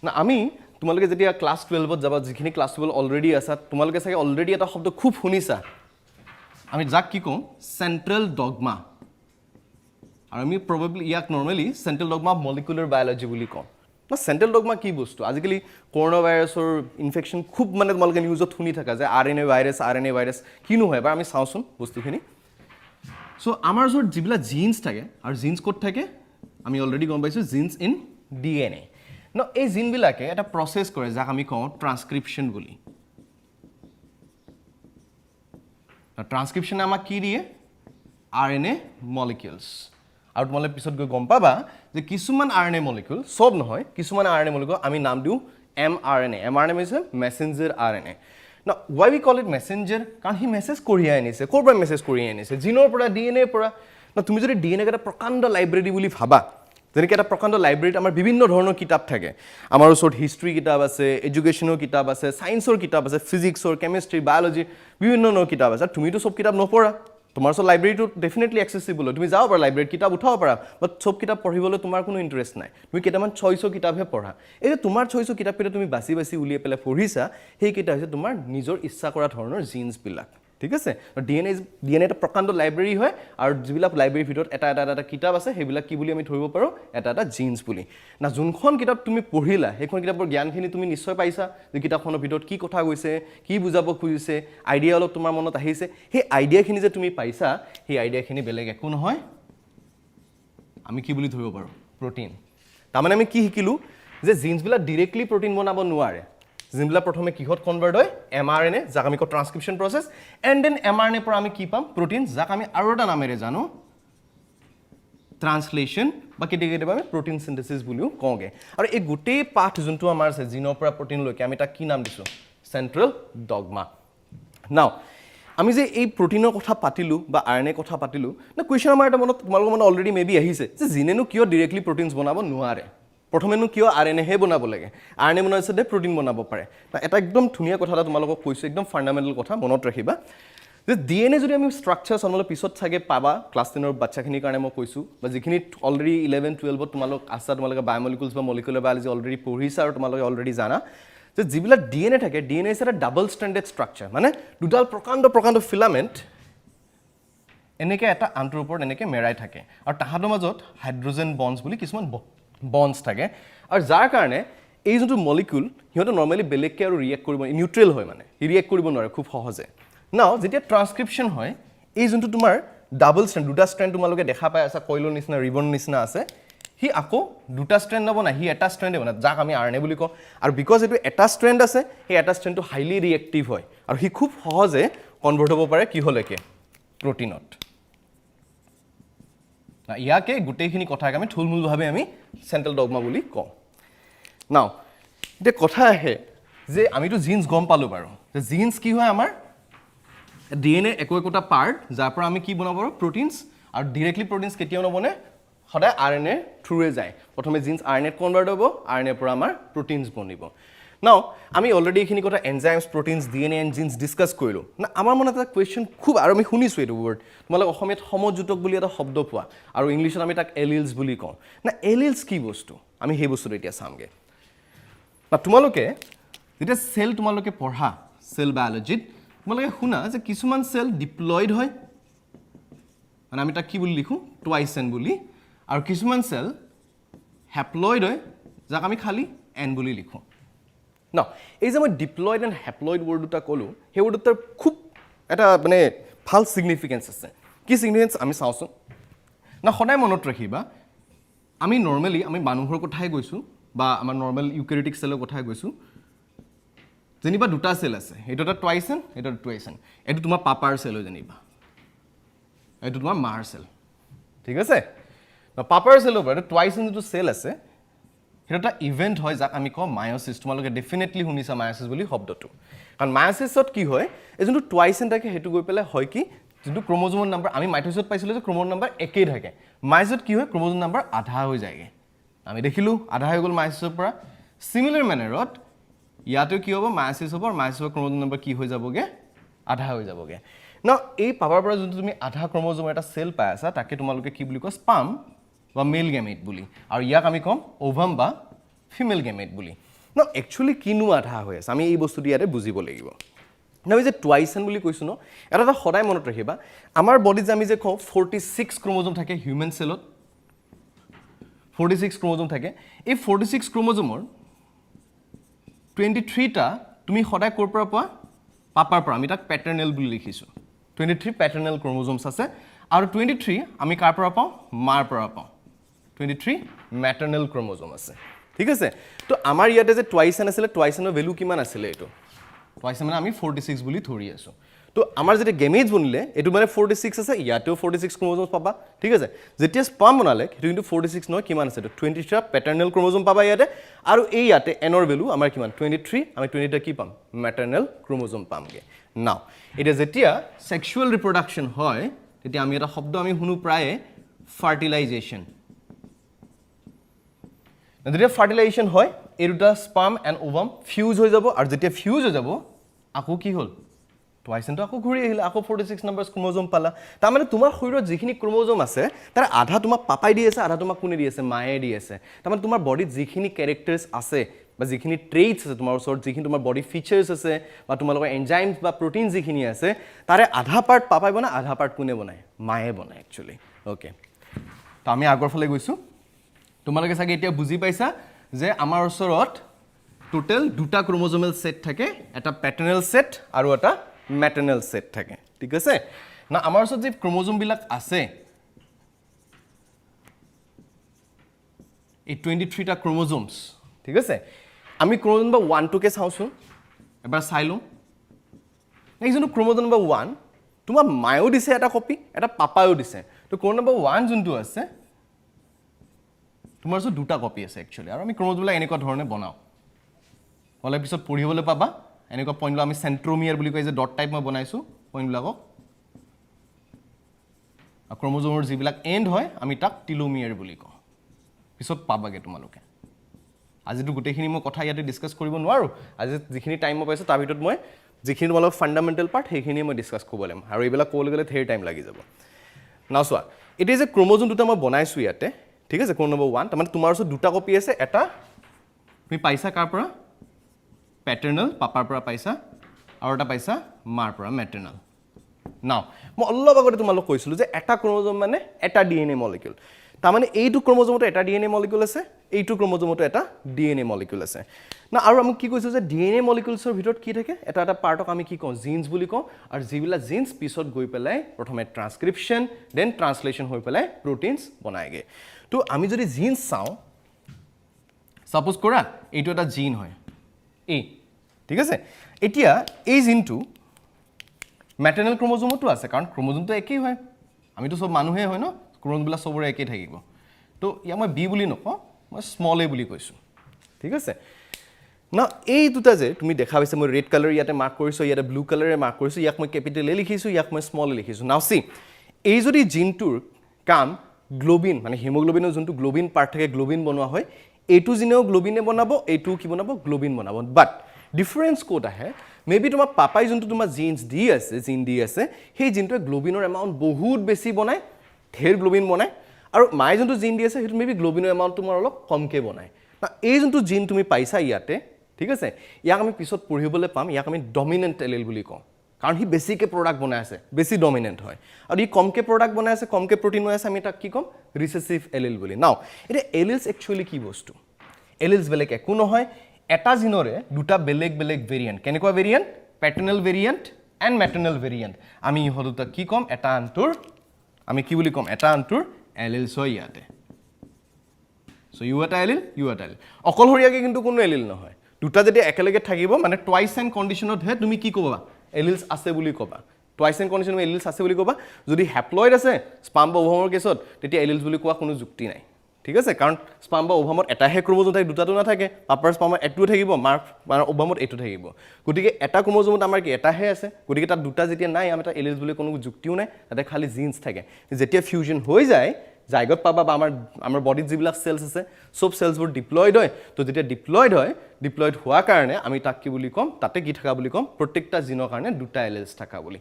না আমি তোমালোকে যেতিয়া ক্লাছ 12ত যাবা যিখিনি ক্লাছ 12 অলৰেডি আছা তোমালোকে চাগে অলৰেডি এটা শব্দ খুব শুনিছা আমি যাক কি কওঁ চেণ্ট্ৰেল ডগমা আৰু আমি প্ৰবেবলি ইয়াক normally central dogma molecular biology বুলি কওঁ না চেণ্ট্ৰেল ডগমা কি বস্তু আজিকালি কৰোনা ভাইৰাছৰ ইনফেকশ্যন খুব মানে তোমালোকে নিউজত শুনি থাকা যে RNA ভাইৰাছ কিনো হয় এবাৰ আমি চাওঁচোন বস্তুখিনি চ' আমাৰ ওচৰত যিবিলাক জিনছ থাকে আৰু জিনছ ক'ত থাকে আমি অলৰেডি গম পাইছোঁ জিনছ ইন DNA ন এই জিনবিলাকে এটা প্ৰচেছ কৰে যাক আমি কওঁ ট্ৰান্সক্ৰিপশ্যন বুলি ট্ৰান্সক্ৰিপশ্যনে আমাক কি দিয়ে RNA মলিকিউলছ আৰু তোমালোকে পিছত গৈ গম পাবা যে কিছুমান RNA মলিকিউল সব নহয় কিছুমান RNA মলিকিউল আমি নাম দিওঁ mRNA হৈছে মেছেঞ্জাৰ RNA না why we call it messenger কাৰণ হি মেছেজ কঢ়িয়াই আনিছে ক'ৰ পৰা মেছেজ কঢ়িয়াই আনিছে জিনৰ পৰা DNA পৰা না তুমি যদি DNA এটা প্ৰকাণ্ড লাইব্ৰেৰী বুলি ভাবা যেনেকৈ এটা প্ৰকাণ্ড লাইব্ৰেৰীত আমাৰ বিভিন্ন ধৰণৰ কিতাপ থাকে আমাৰ ওচৰত হিষ্ট্ৰী কিতাপ আছে এডুকেশ্যনৰ কিতাপ আছে ছায়েন্সৰ কিতাপ আছে ফিজিক্সৰ কেমেষ্ট্ৰি বায়'লজি বিভিন্ন ধৰণৰ কিতাপ আছে তুমিতো সব কিতাপ নপঢ়া তোমাৰ ওচৰত লাইব্ৰেৰীটো ডেফিনেটলি এক্সেচিবল তুমি যাব পাৰা লাইব্ৰেৰীত কিতাপ উঠাব পাৰা বাট সব কিতাপ পঢ়িবলৈ তোমাৰ কোনো ইণ্টাৰেষ্ট নাই তুমি কেইটামান চইচৰ কিতাপহে পঢ়া এই যে তোমাৰ চইচৰ কিতাপকেইটা তুমি বাছি উলিয়াই পেলাই পঢ়িছা সেইকেইটা হৈছে তোমাৰ নিজৰ ইচ্ছা কৰা ধৰণৰ জিনছবিলাক ঠিক আছে DNA এটা প্ৰকাণ্ড লাইব্ৰেৰী হয় আৰু যিবিলাক লাইব্ৰেৰীৰ ভিতৰত এটা কিতাপ আছে সেইবিলাক কি বুলি আমি ধৰিব পাৰোঁ এটা জিনছ বুলি না যোনখন কিতাপ তুমি পঢ়িলা সেইখন কিতাপৰ জ্ঞানখিনি তুমি নিশ্চয় পাইছা যে কিতাপখনৰ ভিতৰত কি কথা কৈছে কি বুজাব খুজিছে আইডিয়া অলপ তোমাৰ মনত আহিছে সেই আইডিয়াখিনি যে তুমি পাইছা সেই আইডিয়াখিনি বেলেগ একো নহয় আমি কি বুলি ধৰিব পাৰোঁ প্ৰটিন তাৰমানে আমি কি শিকিলোঁ যে জিনছবিলাক ডিৰেক্টলি প্ৰটিন বনাব নোৱাৰে জিনবিলাক প্ৰথমে কিহত কনভাৰ্ট হয় mRNA যাক আমি কওঁ transcription process and then mRNA পৰা আমি কি পাম প্ৰটিন যাক আমি আৰু এটা নামেৰে জানো ট্ৰান্সলেশ্যন বা কেতিয়াবা আমি প্ৰটিন চিন্থেচিছ বুলিও কওঁগৈ আৰু এই গোটেই পাঠ যোনটো আমাৰ আছে জিনৰ পৰা প্ৰটিনলৈকে আমি তাক কি নাম দিছোঁ চেণ্ট্ৰেল ডগমা নাও আমি যে এই প্ৰটিনৰ কথা পাতিলোঁ বা RNA কথা পাতিলোঁ না কুৱেশ্যন আমাৰ এটা মনত তোমালোকৰ মনত অলৰেডি মেবি আহিছে যে জিনেনো কিয় ডিৰেক্টলি প্ৰটিনছ বনাব নোৱাৰে প্ৰথমেনো কিয় RNA হে বনাব লাগে RNA বনাইছে দে প্ৰটিন বনাব পাৰে এটা একদম ধুনীয়া কথা এটা তোমালোকক কৈছোঁ একদম ফাণ্ডামেণ্টেল কথা মনত ৰাখিবা যে DNA যদি আমি ষ্ট্ৰাকচাৰ চাবলৈ পিছত চাগে পাবা ক্লাছ 10ৰ বাচ্চাখিনিৰ কাৰণে মই কৈছোঁ বা যিখিনি অলৰেডি 11-12ত তোমালোকে বায়'মলিকুলছ বা মলিকুলাৰ বায়'লজি অলৰেডি পঢ়িছা আৰু তোমালোকে অলৰেডি জানা যে যিবিলাক DNA থাকে DNA হৈছে এটা ডাবল ষ্ট্ৰেণ্ডেড ষ্ট্ৰাকচাৰ মানে দুডাল প্ৰকাণ্ড ফিলামেণ্ট এনেকৈ এটা আনটোৰ ওপৰত এনেকৈ মেৰাই থাকে আৰু তাহাঁতৰ মাজত হাইড্ৰজেন বণ্ডছ বুলি কিছুমান বণ্ডছ থাকে আৰু যাৰ কাৰণে এই যোনটো মলিকুল সিহঁতে নৰ্মেলি বেলেগকৈ আৰু ৰিয়েক্ট কৰিব নিউট্ৰেল হয় মানে ৰিয়েক্ট কৰিব নোৱাৰে খুব সহজে নাও যেতিয়া ট্ৰান্সক্ৰিপশ্যন হয় এই যোনটো তোমাৰ ডাবল ষ্ট্ৰেণ্ড দুটা ষ্ট্ৰেণ্ড তোমালোকে দেখা পাই আছা কইলৰ নিচিনা ৰিবন নিচিনা আছে সি আকৌ দুটা ষ্ট্ৰেণ্ড নবনায় সি এটা ষ্ট্ৰেণ্ডে বনায় যাক আমি RNA বুলি কওঁ আৰু বিকজ এইটো এটা ষ্ট্ৰেণ্ড আছে সেই এটা ষ্ট্ৰেণ্ডটো হাইলি ৰিয়েক্টিভ হয় আৰু সি খুব সহজে কনভাৰ্ট হ'ব পাৰে কিহলৈকে প্ৰটিনত ইয়াকে গোটেইখিনি কথাকে আমি থুলমূলভাৱে আমি চেণ্ট্ৰেল ডগমা বুলি কওঁ নাও এতিয়া কথা আহে যে আমিতো জিনছ গম পালোঁ বাৰু যে জিনছ কি হয় আমাৰ DNA একোটা পাৰ্ট যাৰ পৰা আমি কি বনাব পাৰোঁ প্ৰটিনছ আৰু ডিৰেক্টলি প্ৰটিনছ কেতিয়াও নবনে সদায় RNA থ্ৰুৱে যায় প্ৰথমে জিনছ RNA কনভাৰ্ট হ'ব RNA পৰা আমাৰ প্ৰটিনছ বনিব নাও আমি অলৰেডি এইখিনি কথা enzymes proteins DNA and genes discuss কৰিলোঁ না আমাৰ মনত এটা কুৱেশ্যন খুব আৰু আমি শুনিছোঁ এইটো ৱৰ্ড তোমালোকে অসমীয়াত সমযোজক বুলি এটা শব্দ পোৱা আৰু ইংলিছত আমি তাক এলিলছ বুলি কওঁ না এলিলছ কি বস্তু আমি সেই বস্তুটো এতিয়া চামগৈ না তোমালোকে যেতিয়া চেল তোমালোকে পঢ়া চেল বায়'লজিত তোমালোকে শুনা যে কিছুমান চেল ডিপ্লয়ড হয় মানে আমি তাক কি বুলি লিখোঁ টুৱাইচেন বুলি আৰু কিছুমান চেল হেপ্লয়ড হয় যাক আমি খালি এন বুলি লিখোঁ ন এই যে মই ডিপ্লয়ড এণ্ড হেপ্লয়ড ৱৰ্ড দুটা ক'লোঁ সেই ৱৰ্ড দুটাৰ খুব এটা মানে ভাল ছিগনিফিকেঞ্চ আছে কি ছিগনিফিকেঞ্চ আমি চাওঁচোন না সদায় মনত ৰাখিবা আমি নৰ্মেলি আমি মানুহৰ কথাই গৈছোঁ বা আমাৰ নৰ্মেল ইউকেৰিটিক চেলৰ কথাই গৈছোঁ যেনিবা দুটা চেল আছে এইটো এটা টুৱাইচেন এইটো এটা টুৱাইচেন এইটো তোমাৰ পাপাৰ চেল হয় যেনিবা এইটো তোমাৰ মাৰ চেল ঠিক আছে পাপাৰ চেলৰ পৰা এইটো টুৱাইচেন যিটো চেল আছে সেইটো এটা ইভেণ্ট হয় যাক আমি কওঁ মায়োচিছ তোমালোকে ডেফিনেটলি শুনিছা মায়োচিছ বুলি শব্দটো কাৰণ মায়োচিছত কি হয় এই যোনটো টুৱাইচেন থাকে সেইটো গৈ পেলাই হয় কি যোনটো ক্ৰম'জমৰ নম্বৰ আমি মাইট'চিছত পাইছিলোঁ যে ক্ৰম'জমৰ নম্বৰ একেই থাকে মায়োচিছত কি হয় ক্ৰম'জমৰ নম্বৰ আধা হৈ যায়গৈ আমি দেখিলোঁ আধা হৈ গ'ল মায়োচিছৰ পৰা চিমিলাৰ মেনাৰত ইয়াতো কি হ'ব মায়োচিছ হ'ব আৰু মায়োচিছৰ ক্ৰম'জমৰ নম্বৰ কি হৈ যাবগৈ আধা হৈ যাবগৈ ন এই পাপাৰ পৰা যোনটো তুমি আধা ক্ৰম'জমৰ এটা চেল পাই আছা তাকে তোমালোকে কি বুলি কয় স্পাম বা মেল গেমেট বুলি আৰু ইয়াক আমি ক'ম ওভাম বা ফিমেল গেমেট বুলি ন একচুৱেলি কিনো আধা হৈ আছে আমি এই বস্তুটো ইয়াতে বুজিব লাগিব আমি যে টুৱাইচেন বুলি কৈছোঁ ন এটা এটা সদায় মনত ৰাখিবা আমাৰ বডিত যে আমি যে কওঁ 46 ক্ৰম'জম থাকে হিউমেন চেলত 46 ক্ৰম'জম থাকে এই 46 ক্ৰম'জমৰ 23টা তুমি সদায় ক'ৰ পৰা পোৱা পাপাৰ পৰা আমি তাক পেটাৰ্নেল বুলি লিখিছোঁ 23 পেটাৰ্নেল ক্ৰম'জমছ আছে আৰু 23 আমি কাৰ পৰা পাওঁ মাৰ পৰা পাওঁ 23 মেটাৰ্নেল ক্ৰম'জম আছে ঠিক আছে তো আমাৰ ইয়াতে যে টুৱাইচেন আছিলে টুৱাইচেনৰ ভেলু কিমান আছিলে এইটো টুৱাইচেন মানে আমি 46 বুলি ধৰি আছোঁ তো আমাৰ যেতিয়া গেমেজ বনিলে এইটো মানে 46 আছে ইয়াতেও 46 ক্ৰম'জম পাবা ঠিক আছে যেতিয়া স্পাম বনালে সেইটো কিন্তু 46 নহয় কিমান আছে 23টা পেটাৰ্নেল ক্ৰম'জম পাবা ইয়াতে আৰু এই ইয়াতে এনৰ ভেলু আমাৰ কিমান 23 আমি 20টা কি পাম মেটাৰ্নেল ক্ৰম'জম পামগে নাও এতিয়া যেতিয়া সেক্সুৱেল ৰিপ্ৰডাকশ্যন হয় তেতিয়া আমি এটা শব্দ আমি শুনো প্ৰায়ে ফাৰ্টিলাইজেশ্যন যেতিয়া ফাৰ্টিলাইজেশ্যন হয় এই দুটা স্পাম এণ্ড ওভাম ফিউজ হৈ যাব আৰু যেতিয়া ফিউজ হৈ যাব আকৌ কি হ'ল টুৱাইচেনটো আকৌ ঘূৰি আহিলে আকৌ 46 নম্বৰ ক্ৰম'জম পালা তাৰমানে তোমাৰ শৰীৰত যিখিনি ক্ৰম'জম আছে তাৰ আধা তোমাক পাপাই দি আছে আধা তোমাক কোনে দি আছে মায়ে দি আছে তাৰমানে তোমাৰ বডিত যিখিনি কেৰেক্টাৰ্ছ আছে বা যিখিনি ট্ৰেইটছ আছে তোমাৰ ওচৰত যিখিনি তোমাৰ বডি ফিচাৰ্ছ আছে বা তোমালোকৰ এনজাইমছ বা প্ৰটিন যিখিনি আছে তাৰে আধা পাৰ্ট পাপাই বনায় আধা পাৰ্ট কোনে বনায় মায়ে বনায় একচুৱেলি অ'কে তো আমি আগৰ ফালে গৈছোঁ তোমালোকে চাগে এতিয়া বুজি পাইছা যে আমাৰ ওচৰত টোটেল দুটা ক্ৰম'জমেল ছেট থাকে এটা পেটাৰ্নেল ছেট আৰু এটা মেটাৰ্নেল ছেট থাকে ঠিক আছে না আমাৰ ওচৰত যে ক্ৰম'জমবিলাক আছে এই 23টা ক্ৰম'জমছ ঠিক আছে আমি ক্ৰম'জম নম্বৰ 1টোকে চাওঁচোন এবাৰ চাই লওঁ এই যোনটো ক্ৰম'জম নম্বৰ 1 তোমাৰ মায়েও দিছে এটা কপি এটা পাপায়ো দিছে তো ক্ৰম'জম নম্বৰ 1 যোনটো আছে তোমাৰ ওচৰত দুটা কপি আছে একচুৱেলি আৰু আমি ক্ৰম'জমবিলাক এনেকুৱা ধৰণে বনাওঁ অলপ পিছত পঢ়িবলৈ পাবা এনেকুৱা পইণ্টবিলাক আমি চেণ্ট্ৰমিয়াৰ বুলি কয় যে ডট টাইপ মই বনাইছোঁ পইণ্টবিলাকক আৰু ক্ৰম'জমৰ যিবিলাক এণ্ড হয় আমি তাক টিলোমিয়াৰ বুলি কওঁ পিছত পাবাগৈ তোমালোকে আজিতো গোটেইখিনি মই কথা ইয়াতে ডিছকাছ কৰিব নোৱাৰোঁ আজি যিখিনি টাইম মই পাইছোঁ তাৰ ভিতৰত মই যিখিনি তোমালোক ফাণ্ডামেণ্টেল পাৰ্ট সেইখিনিয়ে মই ডিছকাছ কৰিব লাগিব আৰু এইবিলাক ক'বলৈ গ'লে ধেৰ টাইম লাগি যাব নাও চোৱা এতিয়া যে ক্ৰম'জম দুটা মই বনাইছোঁ ইয়াতে ঠিক আছে ক্ৰম'জম নম্বৰ 1 তাৰমানে তোমাৰ ওচৰত দুটা কপি আছে এটা তুমি পাইছা কাৰ পৰা পেটাৰ্নেল পাপাৰ পৰা পাইছা আৰু এটা পাইছা মাৰ পৰা মেটাৰ্নেল নাও মই অলপ আগতে তোমালোক কৈছিলোঁ যে এটা ক্ৰম'জম মানে এটা DNA মলিকিউল তাৰমানে এইটো ক্ৰম'জমতো এটা DNA মলিকিউল আছে এইটো ক্ৰম'জমতো এটা DNA মলিকিউল আছে না আৰু আমি কি কৈছোঁ যে DNA মলিকিউলছৰ ভিতৰত কি থাকে এটা এটা পাৰ্টক আমি কি কওঁ জিনছ বুলি কওঁ আৰু যিবিলাক জিনছ পিছত গৈ পেলাই প্ৰথমে ট্ৰান্সক্ৰিপশ্যন দেন ট্ৰান্সলেশ্যন হৈ পেলাই প্ৰটিনছ বনায়গৈ তো আমি যদি জিনছ চাওঁ ছাপ'জ কৰা এইটো এটা জিন হয় এই ঠিক আছে এতিয়া এই জিনটো মেটাৰ্নেল ক্ৰম'জমতো আছে কাৰণ ক্ৰম'জমটো একেই হয় আমিতো চব মানুহে হয় ন ক্ৰম'জমবিলাক চবৰে একেই থাকিব তো ইয়াক মই বি বুলি নকওঁ মই স্মল এ বুলি কৈছোঁ ঠিক আছে না এই দুটা যে তুমি দেখা পাইছা মই ৰেড কালাৰ ইয়াতে মাৰ্ক কৰিছোঁ ইয়াতে ব্লু কালাৰে মাৰ্ক কৰিছোঁ ইয়াক মই কেপিটেল এ লিখিছোঁ ইয়াক মই স্মল এ লিখিছোঁ নাও চি এই যদি জিনটোৰ কাম গ্লোবিন মানে হিমোগ্লোবিনৰ যোনটো গ্লোবিন পাৰ্ট থাকে গ্লোবিন বনোৱা হয় এইটো জিনেও গ্লোবিনে বনাব এইটোও কি বনাব গ্লোবিন বনাব বাট ডিফাৰেঞ্চ ক'ত আহে মেবি তোমাৰ পাপাই যোনটো তোমাৰ জিনছ দি আছে জিন দি আছে সেই জিনটোৱে গ্লোবিনৰ এমাউণ্ট বহুত বেছি বনায় ঢেৰ গ্লোবিন বনায় আৰু মায়ে যোনটো জিন দি আছে সেইটো মেবি গ্লোবিনৰ এমাউণ্ট তোমাৰ অলপ কমকৈ বনায় না এই যোনটো জিন তুমি পাইছা ইয়াতে ঠিক আছে ইয়াক আমি পিছত পঢ়িবলৈ পাম ইয়াক আমি ডমিনেণ্ট এলিল বুলি কওঁ কাৰণ সি বেছিকৈ প্ৰডাক্ট বনাই আছে বেছি ডমিনেণ্ট হয় আৰু ই কমকৈ প্ৰডাক্ট বনাই আছে কমকৈ প্ৰটিন বনাই আছে আমি তাক কি ক'ম ৰিচেছিভ এলিল বুলি নাও এতিয়া এলিলছ একচুৱেলি কি বস্তু এলিলছ বেলেগ একো নহয় এটা জিনৰে দুটা বেলেগ বেলেগ ভেৰিয়েণ্ট কেনেকুৱা ভেৰিয়েণ্ট পেটাৰ্নেল ভেৰিয়েণ্ট এণ্ড মেটাৰ্নেল ভেৰিয়েণ্ট আমি ইহঁত দুটা কি ক'ম এটা আনটোৰ আমি কি বুলি ক'ম এটা আনটোৰ এলিলছ হয় ইয়াতে চ' ইউ এটা এলিল ইউ এটা এলিল অকলশৰীয়াকৈ কিন্তু কোনো এলিল নহয় দুটা যদি একেলগে থাকিব মানে টুৱাইচ এণ্ড কণ্ডিশ্যনতহে তুমি কি ক'বা এলিলছ আছে বুলি ক'বা টুৱাইচ এণ্ড কণ্ডিশ্যন এলিলছ আছে বুলি ক'বা যদি হেপ্লইড আছে স্পাম বা ওভামৰ কেছত তেতিয়া এলিলছ বুলি কোৱা কোনো যুক্তি নাই ঠিক আছে কাৰণ স্পাম বা ওভামত এটাহে ক্ৰমোজোম থাকে দুটাটো নাথাকে পাপাৰ স্পামত এইটোও থাকিব মাৰ ওভামত এইটো থাকিব গতিকে এটা ক্ৰমোজোমত আমাৰ কি এটাহে আছে গতিকে তাত দুটা যেতিয়া নাই আমি তাত এলিলছ বুলি কোনো যুক্তিও নাই তাতে খালি জিন্স থাকে যেতিয়া ফিউজন হৈ যায় জাইগত পাবা বা আমাৰ বডিত যিবিলাক চেলছ আছে চব চেলছবোৰ ডিপ্লয়ড হয় তো যেতিয়া ডিপ্লয়ড হোৱাৰ কাৰণে আমি তাক কি বুলি ক'ম তাতে কি থকা বুলি ক'ম প্ৰত্যেকটা জিনৰ কাৰণে দুটা এলিলছ থকা বুলি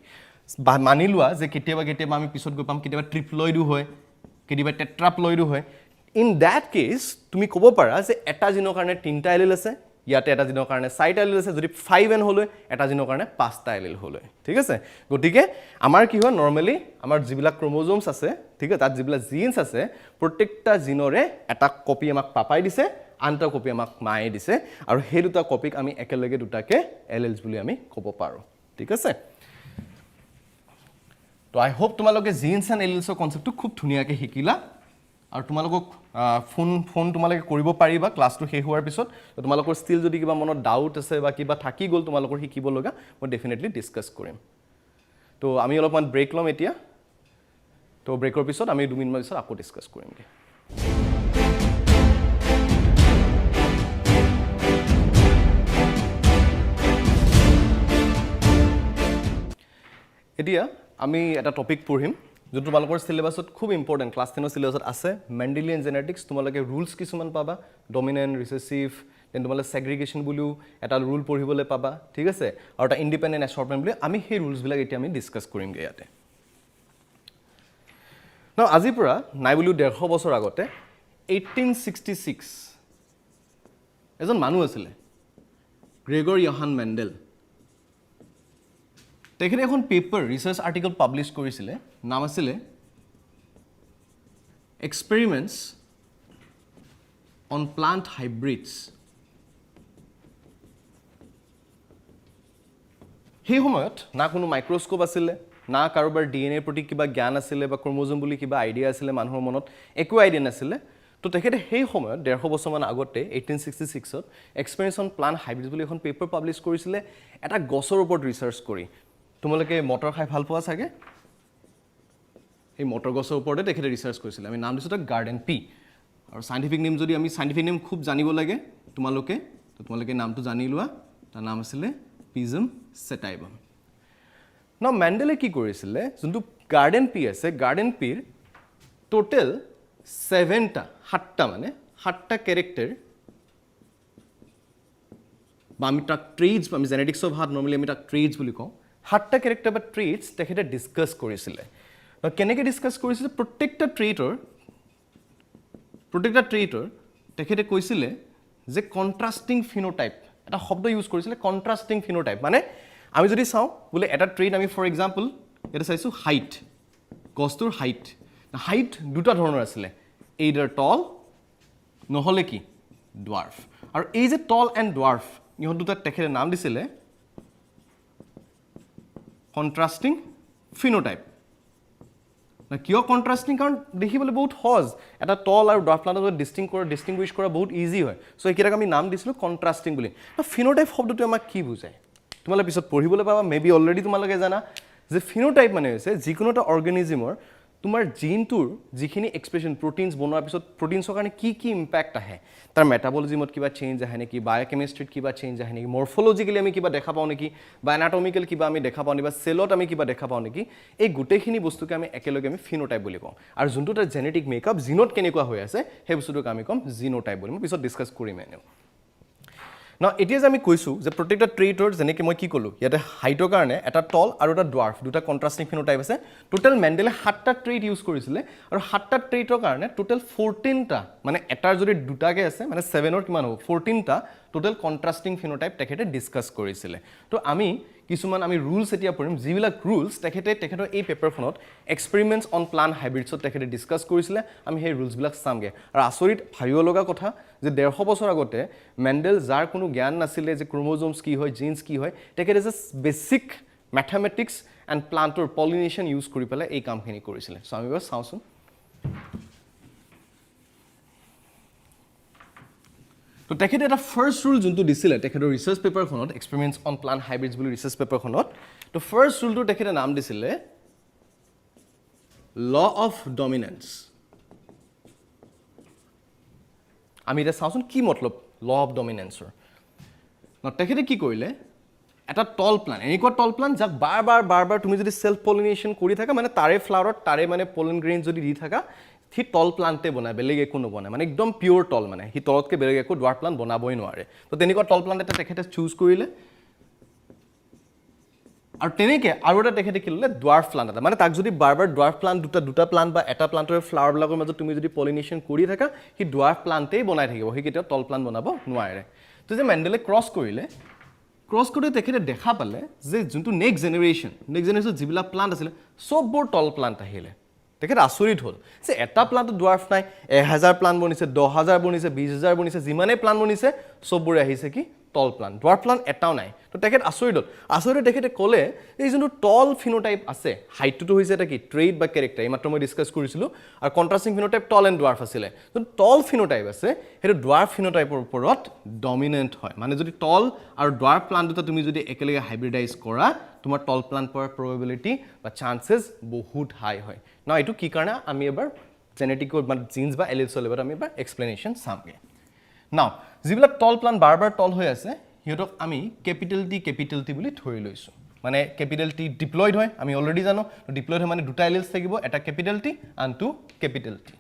মানি লোৱা যে কেতিয়াবা আমি পিছত গৈ পাম কেতিয়াবা ট্ৰিপ্লয়ডো হয় কেতিয়াবা টেট্ৰাপ্লয়ডো হয় ইন দ্যাট কেছ তুমি ক'ব পাৰা যে এটা জিনৰ কাৰণে তিনিটা এলিল আছে ইয়াতে এটা জিনৰ কাৰণে চাৰিটা এলিল আছে যদি 5n হ'লে এটা জিনৰ কাৰণে 5টা এলিল হ'লে ঠিক আছে গতিকে আমাৰ কি হয় নৰ্মেলি আমাৰ যিবিলাক ক্ৰমোজোমছ আছে ঠিক আছে তাত যিবিলাক জিন্স আছে প্ৰত্যেকটা জিনৰে এটা কপি আমাক পাপাই দিছে আনটা কপি আমাক মায়ে দিছে আৰু সেই দুটা কপিক আমি একেলগে দুটাকে এলিলছ বুলি আমি ক'ব পাৰোঁ ঠিক আছে তো আই হোপ তোমালোকে জিন্স এণ্ড এলিলছৰ কনচেপ্টটো খুব ধুনীয়াকৈ শিকিলা আৰু তোমালোকক ফোন তোমালোকে কৰিব পাৰিবা ক্লাছটো শেষ হোৱাৰ পিছত তোমালোকৰ ষ্টিল যদি কিবা মনত ডাউট আছে বা কিবা থাকি গ'ল তোমালোকৰ শিকিব লগা মই ডেফিনেটলি ডিছকাছ কৰিম তো আমি অলপমান ব্ৰেক ল'ম এতিয়া তো ব্ৰেকৰ পিছত আমি 2 মিনিটমান পিছত আকৌ ডিছকাছ কৰিমগৈ এতিয়া আমি এটা টপিক পঢ়িম যোনটো তোমালোকৰ সিলেবাছত খুব ইম্পৰ্টেণ্ট ক্লাছ 10ৰ সিলেবাছত আছে মেণ্ডেলিয়ান জেনেটিক্স তোমালোকে ৰুলছ কিছুমান পাবা ডমিনেণ্ট ৰিচেছিভ দেন তোমালোকে ছেগ্ৰিগেশ্যন বুলিও এটা ৰুল পঢ়িবলৈ পাবা ঠিক আছে আৰু এটা ইণ্ডিপেণ্ডেণ্ট এছৰ্টমেণ্ট বুলি আমি সেই ৰুলছবিলাক এতিয়া আমি ডিছকাছ কৰিমগৈ ইয়াতে ন আজিৰ পৰা নাই বুলিও 150 বছৰ আগতে 1866 এজন মানুহ আছিলে গ্ৰেগৰ ইয়হান মেণ্ডেল তেখেতে এখন পেপাৰ ৰিচাৰ্চ আৰ্টিকল পাব্লিছ কৰিছিলে নাম আছিলে এক্সপেৰিমেণ্টছ অন প্লাণ্ট হাইব্ৰিডছ সেই সময়ত না কোনো মাইক্ৰস্কোপ আছিলে না কাৰোবাৰ ডিএনএৰ প্ৰতি কিবা জ্ঞান আছিলে বা ক্ৰমোজোম বুলি কিবা আইডিয়া আছিলে মানুহৰ মনত একো আইডিয়া নাছিলে তো তেখেতে সেই সময়ত 150 বছৰমান আগতে 1866ত এক্সপেৰিমেণ্টছ অন প্লাণ্ট হাইব্ৰিডছ বুলি এখন পেপাৰ পাব্লিছ কৰিছিলে এটা গছৰ ওপৰত ৰিচাৰ্চ কৰি তোমালোকে মটৰ খাই ভাল পোৱা চাগে এই মটৰ গছৰ ওপৰতে তেখেতে ৰিচাৰ্চ কৰিছিলে আমি নাম দিছোঁ তাক গাৰ্ডেন পি আৰু চাইণ্টিফিক নেম যদি আমি চাইণ্টিফিক নেম খুব জানিব লাগে তোমালোকে নামটো জানি লোৱা তাৰ নাম আছিলে পিজম চেটাইবাম ন মেণ্ডেলে কি কৰিছিলে যোনটো গাৰ্ডেন পি আছে গাৰ্ডেন পিৰ টোটেল 7টা কেৰেক্টাৰ বা আমি তাক ট্ৰেইটছ আমি জেনেটিক্সৰ ভাষাত নৰ্মেলি আমি তাক ট্ৰেইটছ বুলি কওঁ 7টা কেৰেক্টাৰ বা ট্ৰেইটছ তেখেতে ডিছকাছ কৰিছিলে কেনেকৈ ডিছকাছ কৰিছিলে প্ৰত্যেকটা ট্ৰেইটৰ তেখেতে কৈছিলে যে কণ্ট্ৰাষ্টিং ফিনোটাইপ এটা শব্দ ইউজ কৰিছিলে কণ্ট্ৰাষ্টিং ফিনোটাইপ মানে আমি যদি চাওঁ বোলে এটা ট্ৰেইট আমি ফৰ এক্সাম্পল এটা চাইছোঁ হাইট গছটোৰ হাইট দুটা ধৰণৰ আছিলে এইডাৰ টল নহ'লে কি ডুৱাৰ্ফ আৰু এই যে টল এণ্ড ডুৱাৰ্ফ ইহঁত দুটাক তেখেতে নাম দিছিলে কণ্ট্ৰাষ্টিং ফিনোটাইপ কিয় কণ্ট্ৰাষ্টিং কাৰণ দেখিবলৈ বহুত সহজ এটা টল আৰু ডুৱাৰ্ফ প্লাণ্টত ডিষ্টিংগুইছ কৰা বহুত ইজি হয় চ' এইকেইটাক আমি নাম দিছিলোঁ কণ্ট্ৰাষ্টিং বুলি ফিনোটাইপ শব্দটো আমাক কি বুজায় তোমালোকে পিছত পঢ়িবলৈ পাবা মেবি অলৰেডি তোমালোকে জানা যে ফিনোটাইপ মানে হৈছে যিকোনো এটা অৰ্গেনিজিমৰ তোমাৰ জিনটোৰ যিখিনি এক্সপ্ৰেশ্যন প্ৰটিনছ বনোৱাৰ পিছত প্ৰটিনছৰ কাৰণে কি ইম্পেক্ট আহে তাৰ মেটাবলিজিমত কিবা চেঞ্জ আহে নেকি বায়'কেমিষ্ট্ৰিত কিবা চেঞ্জ আহে নেকি মৰ্ফলজিকেলি আমি কিবা দেখা পাওঁ নেকি বা এনাটমিকেল কিবা আমি দেখা পাওঁ নেকি বা চেলত আমি কিবা দেখা পাওঁ নেকি এই গোটেইখিনি বস্তুকে আমি একেলগে আমি ফিনোটাইপ বুলি কওঁ আৰু যোনটো তাৰ জেনেটিক মেকআপ জিনত কেনেকুৱা হৈ আছে সেই বস্তুটোক আমি ক'ম জিনোটাইপ বুলি মই পিছত ডিছকাছ কৰিম এনেও ন এতিয়া যে আমি কৈছোঁ যে প্ৰত্যেকটা ট্ৰেইটৰ যেনেকৈ মই কি ক'লোঁ ইয়াতে হাইটৰ কাৰণে এটা টল আৰু এটা ডুৱাৰ্ফ দুটা কণ্ট্ৰাষ্টিং ফিনোটাইপ আছে টোটেল মেণ্ডেলে 7টা ট্ৰেইট ইউজ কৰিছিলে আৰু 7টা ট্ৰেইটৰ কাৰণে টোটেল 14টা মানে এটাৰ যদি দুটাকৈ আছে মানে 7ৰ কিমান হ'ব 14টা টোটেল কণ্ট্ৰাষ্টিং ফিনোটাইপ তেখেতে ডিছকাছ কৰিছিলে তো আমি কিছুমান আমি ৰুলছ এতিয়া পঢ়িম যিবিলাক ৰুলছ তেখেতৰ এই পেপাৰখনত এক্সপেৰিমেণ্টছ অন প্লাণ্ট হাইব্ৰিডছত তেখেতে ডিছকাছ কৰিছিলে আমি সেই ৰুলছবিলাক চামগৈ আৰু আচৰিত ভাবিব লগা কথা যে 150 বছৰ আগতে মেণ্ডেল যাৰ কোনো জ্ঞান নাছিলে যে ক্ৰমোজোমছ কি হয় জিন্স কি হয় তেখেতে জাষ্ট বেছিক মেথমেটিক্স এণ্ড প্লাণ্টৰ পলিনেশ্যন ইউজ কৰি পেলাই এই কামখিনি কৰিছিলে চ' আমি এবাৰ চাওঁচোন তো তেখেতে এটা ফাৰ্ষ্ট ৰুল যোনটো দিছিলে তেখেতৰ ৰিচাৰ্চ পেপাৰখনত এক্সপেৰিমেণ্টছ অন প্লাণ্ট হাইব্ৰিডছ বুলি ৰিচাৰ্চ পেপাৰখনত তো ফাৰ্ষ্ট ৰুলটো তেখেতে নাম দিছিলে ল অফ ডমিনেন্স আমি এতিয়া চাওঁচোন কি মতলব ল অফ ডমিনেন্সৰ তেখেতে কি কৰিলে এটা টল প্লাণ্ট এনেকুৱা টল প্লাণ্ট যাক বাৰ বাৰ তুমি যদি সেলফ পলিনেশ্যন কৰি থাকা মানে তাৰে ফ্লাৱাৰত তাৰে মানে পলেন গ্ৰেইন যদি দি থাকা সি টল প্লাণ্টে বনায় বেলেগ একো নবনায় মানে একদম পিয়'ৰ টল মানে সি তলতকৈ বেলেগ একো ডুৱাৰ্ফ প্লাণ্ট বনাবই নোৱাৰে তো তেনেকুৱা টল প্লাণ্ট এটা তেখেতে চুজ কৰিলে আৰু তেনেকৈ আৰু এটা তেখেতে কি ল'লে ডুৱাৰ্ফ প্লাণ্ট এটা মানে তাক যদি বাৰ ডুৱাৰ্ফ প্লাণ্ট দুটা প্লাণ্ট বা এটা প্লাণ্টৰ ফ্লাৱাৰবিলাকৰ মাজত তুমি যদি পলিনেশ্যন কৰি থাকা সি ডুৱাৰ্ফ প্লাণ্টেই বনাই থাকিব সি কেতিয়াও টল প্লাণ্ট বনাব নোৱাৰে তো যে মেণ্ডেলে ক্ৰছ কৰিলে ক্ৰছ কৰোঁতে তেখেতে দেখা পালে যে যোনটো নেক্সট জেনেৰেশ্যন যিবিলাক প্লাণ্ট আছিলে চববোৰ টল প্লাণ্ট আহিলে তেখেতে আচৰিত হ'ল যে এটা প্লাণ্টত ডুৱাৰ্ফ নাই 1000 প্লাণ্ট বনিছে 10000 বনিছে 20000 বনিছে যিমানেই প্লাণ্ট বনিছে চববোৰে আহিছে কি টল প্লাণ্ট ডুৱাৰ্ফ প্লাণ্ট এটাও নাই তো তেখেত আচৰিত হ'ল আচৰিত তেখেতে ক'লে এই যোনটো টল ফিনোটাইপ আছে হাইটটোতো হৈছে এটা কি ট্ৰেইট বা কেৰেক্টাৰ এইমাত্ৰ মই ডিছকাছ কৰিছিলোঁ আৰু কণ্ট্ৰাষ্টিং ফিনোটাইপ টল এণ্ড ডুৱাৰ্ফ আছিলে যোনটো টল ফিনোটাইপ আছে সেইটো ডুৱাৰ্ফ ফিনোটাইপৰ ওপৰত ডমিনেণ্ট হয় মানে যদি টল আৰু ডুৱাৰ্ফ প্লাণ্ট দুটা তুমি যদি একেলগে হাইব্ৰিডাইজ কৰা তোমাৰ টল প্লাণ্ট পোৱাৰ প্ৰবেবিলিটি বা চান্সেছ বহুত হাই হয় ন এইটো কি কাৰণে আমি এবাৰ জেনেটিকৰ মানে জিন্স বা এলিলছৰ লেভেলত আমি এবাৰ এক্সপ্লেনেশ্যন চামগৈ নাও যিবিলাক টল প্লাণ্ট বাৰ টল হৈ আছে সিহঁতক আমি কেপিটেল টি বুলি ধৰি লৈছোঁ মানে কেপিটেল টি ডিপ্লয়ড হয় আমি অলৰেডি জানো ডিপ্লয়ড হয় মানে দুটা এলিলছ থাকিব এটা কেপিটেল টি আনটো কেপিটেল টি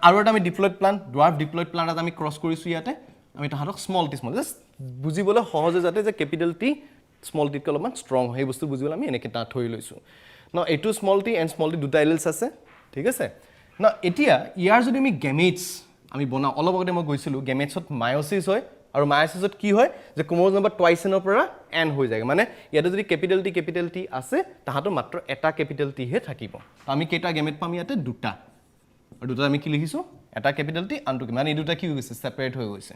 আৰু এটা আমি ডিপ্লয়ড প্লাণ্ট ডুৱাৰ্ফ ডিপ্লয়ড প্লাণ্ট এটা আমি ক্ৰছ কৰিছোঁ ইয়াতে আমি তাহাঁতক স্মল টি জাষ্ট বুজিবলৈ সহজে যাতে যে কেপিটেল টি স্মল টিতকৈ অলপমান ষ্ট্ৰং হয় সেই বস্তু বুজিবলৈ আমি এনেকৈ তাত ধৰি লৈছোঁ ন এইটো small tea and small tea দুটা এলিলছ আছে ঠিক আছে ন এতিয়া ইয়াৰ যদি আমি গেমেটছ আমি বনাওঁ অলপ আগতে মই গৈছিলোঁ গেমেটছত মায়'চিছ হয় আৰু মায়'চিছত কি হয় যে ক্ৰম'জ নম্বৰ টুৱাইছ এনৰ পৰা এন হৈ যায় মানে ইয়াতে যদি কেপিটেল টি আছে তাহাঁতৰ মাত্ৰ এটা কেপিটেল টিহে থাকিব আমি কেইটা গেমেট পাম ইয়াতে দুটা আৰু দুটা আমি কি লিখিছোঁ এটা কেপিটেল টি আনটো মানে এই দুটা কি হৈ গৈছে ছেপাৰেট হৈ গৈছে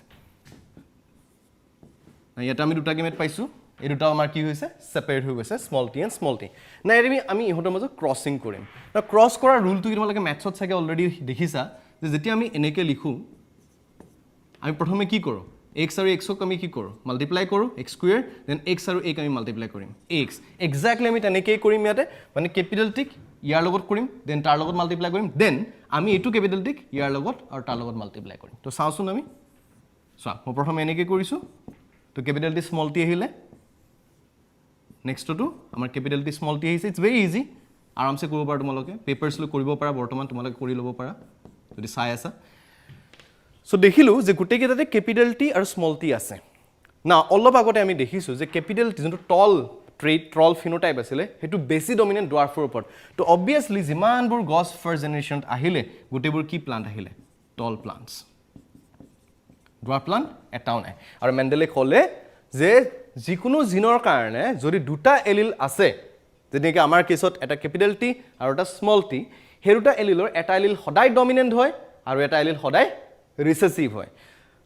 ইয়াতে আমি দুটা গেমেট পাইছোঁ এই দুটা আমাৰ কি হৈছে ছেপাৰেট হৈ গৈছে small tea and small tea নাই আমি ইহঁতৰ মাজত ক্ৰছিং কৰিম ক্ৰছ কৰাৰ ৰুলটো তোমালোকে মেথছত চাগে অলৰেডি দেখিছা যে যেতিয়া আমি এনেকৈ লিখোঁ আমি প্ৰথমে কি কৰোঁ এক্স আৰু এক্সক আমি কি কৰোঁ মাল্টিপ্লাই কৰোঁ এক্স স্কুৱেৰ দেন এক্স আৰু এক আমি মাল্টিপ্লাই কৰিম এক্স এক্সাক্টলি আমি তেনেকৈয়ে কৰিম ইয়াতে মানে কেপিটেল টিক ইয়াৰ লগত কৰিম দেন তাৰ লগত মাল্টিপ্লাই কৰিম দেন আমি এইটো কেপিটেল টিক ইয়াৰ লগত আৰু তাৰ লগত মাল্টিপ্লাই কৰিম তো চাওঁচোন আমি চোৱা মই প্ৰথমে এনেকৈ কৰিছোঁ তো কেপিটেল টি স্মল টি আহিলে নেক্সটটো আমাৰ কেপিটেল টি স্মল টি আহিছে ইটছ ভেৰি ইজি আৰামছে কৰিব পাৰা তোমালোকে পেপাৰ্ছ লৈ কৰিব পাৰা বৰ্তমান তোমালোকে কৰি ল'ব পাৰা যদি চাই আছা চ' দেখিলোঁ যে গোটেইকেইটাতে কেপিটেল টি আৰু স্মল টি আছে না অলপ আগতে আমি দেখিছোঁ যে কেপিটেল টি যোনটো টল ফিনোটাইপ আছিলে সেইটো বেছি ডমিনেণ্ট ডুৱাৰ্ফৰ ওপৰত তো অবভিয়াছলি যিমানবোৰ গছ ফাৰ্ষ্ট জেনেৰেশ্যনত আহিলে গোটেইবোৰ কি প্লাণ্ট আহিলে টল প্লাণ্টছ ডুৱাৰ্ফ প্লাণ্ট এটাও নাই আৰু মেণ্ডেলে ক'লে যে যিকোনো জিনৰ কাৰণে যদি দুটা এলিল আছে যেনেকৈ আমাৰ কেছত এটা কেপিটেল টি আৰু এটা স্মল টি সেই দুটা এলিলৰ এটা এলিল সদায় ডমিনেণ্ট হয় আৰু এটা এলিল সদায় ৰিচেছিভ হয়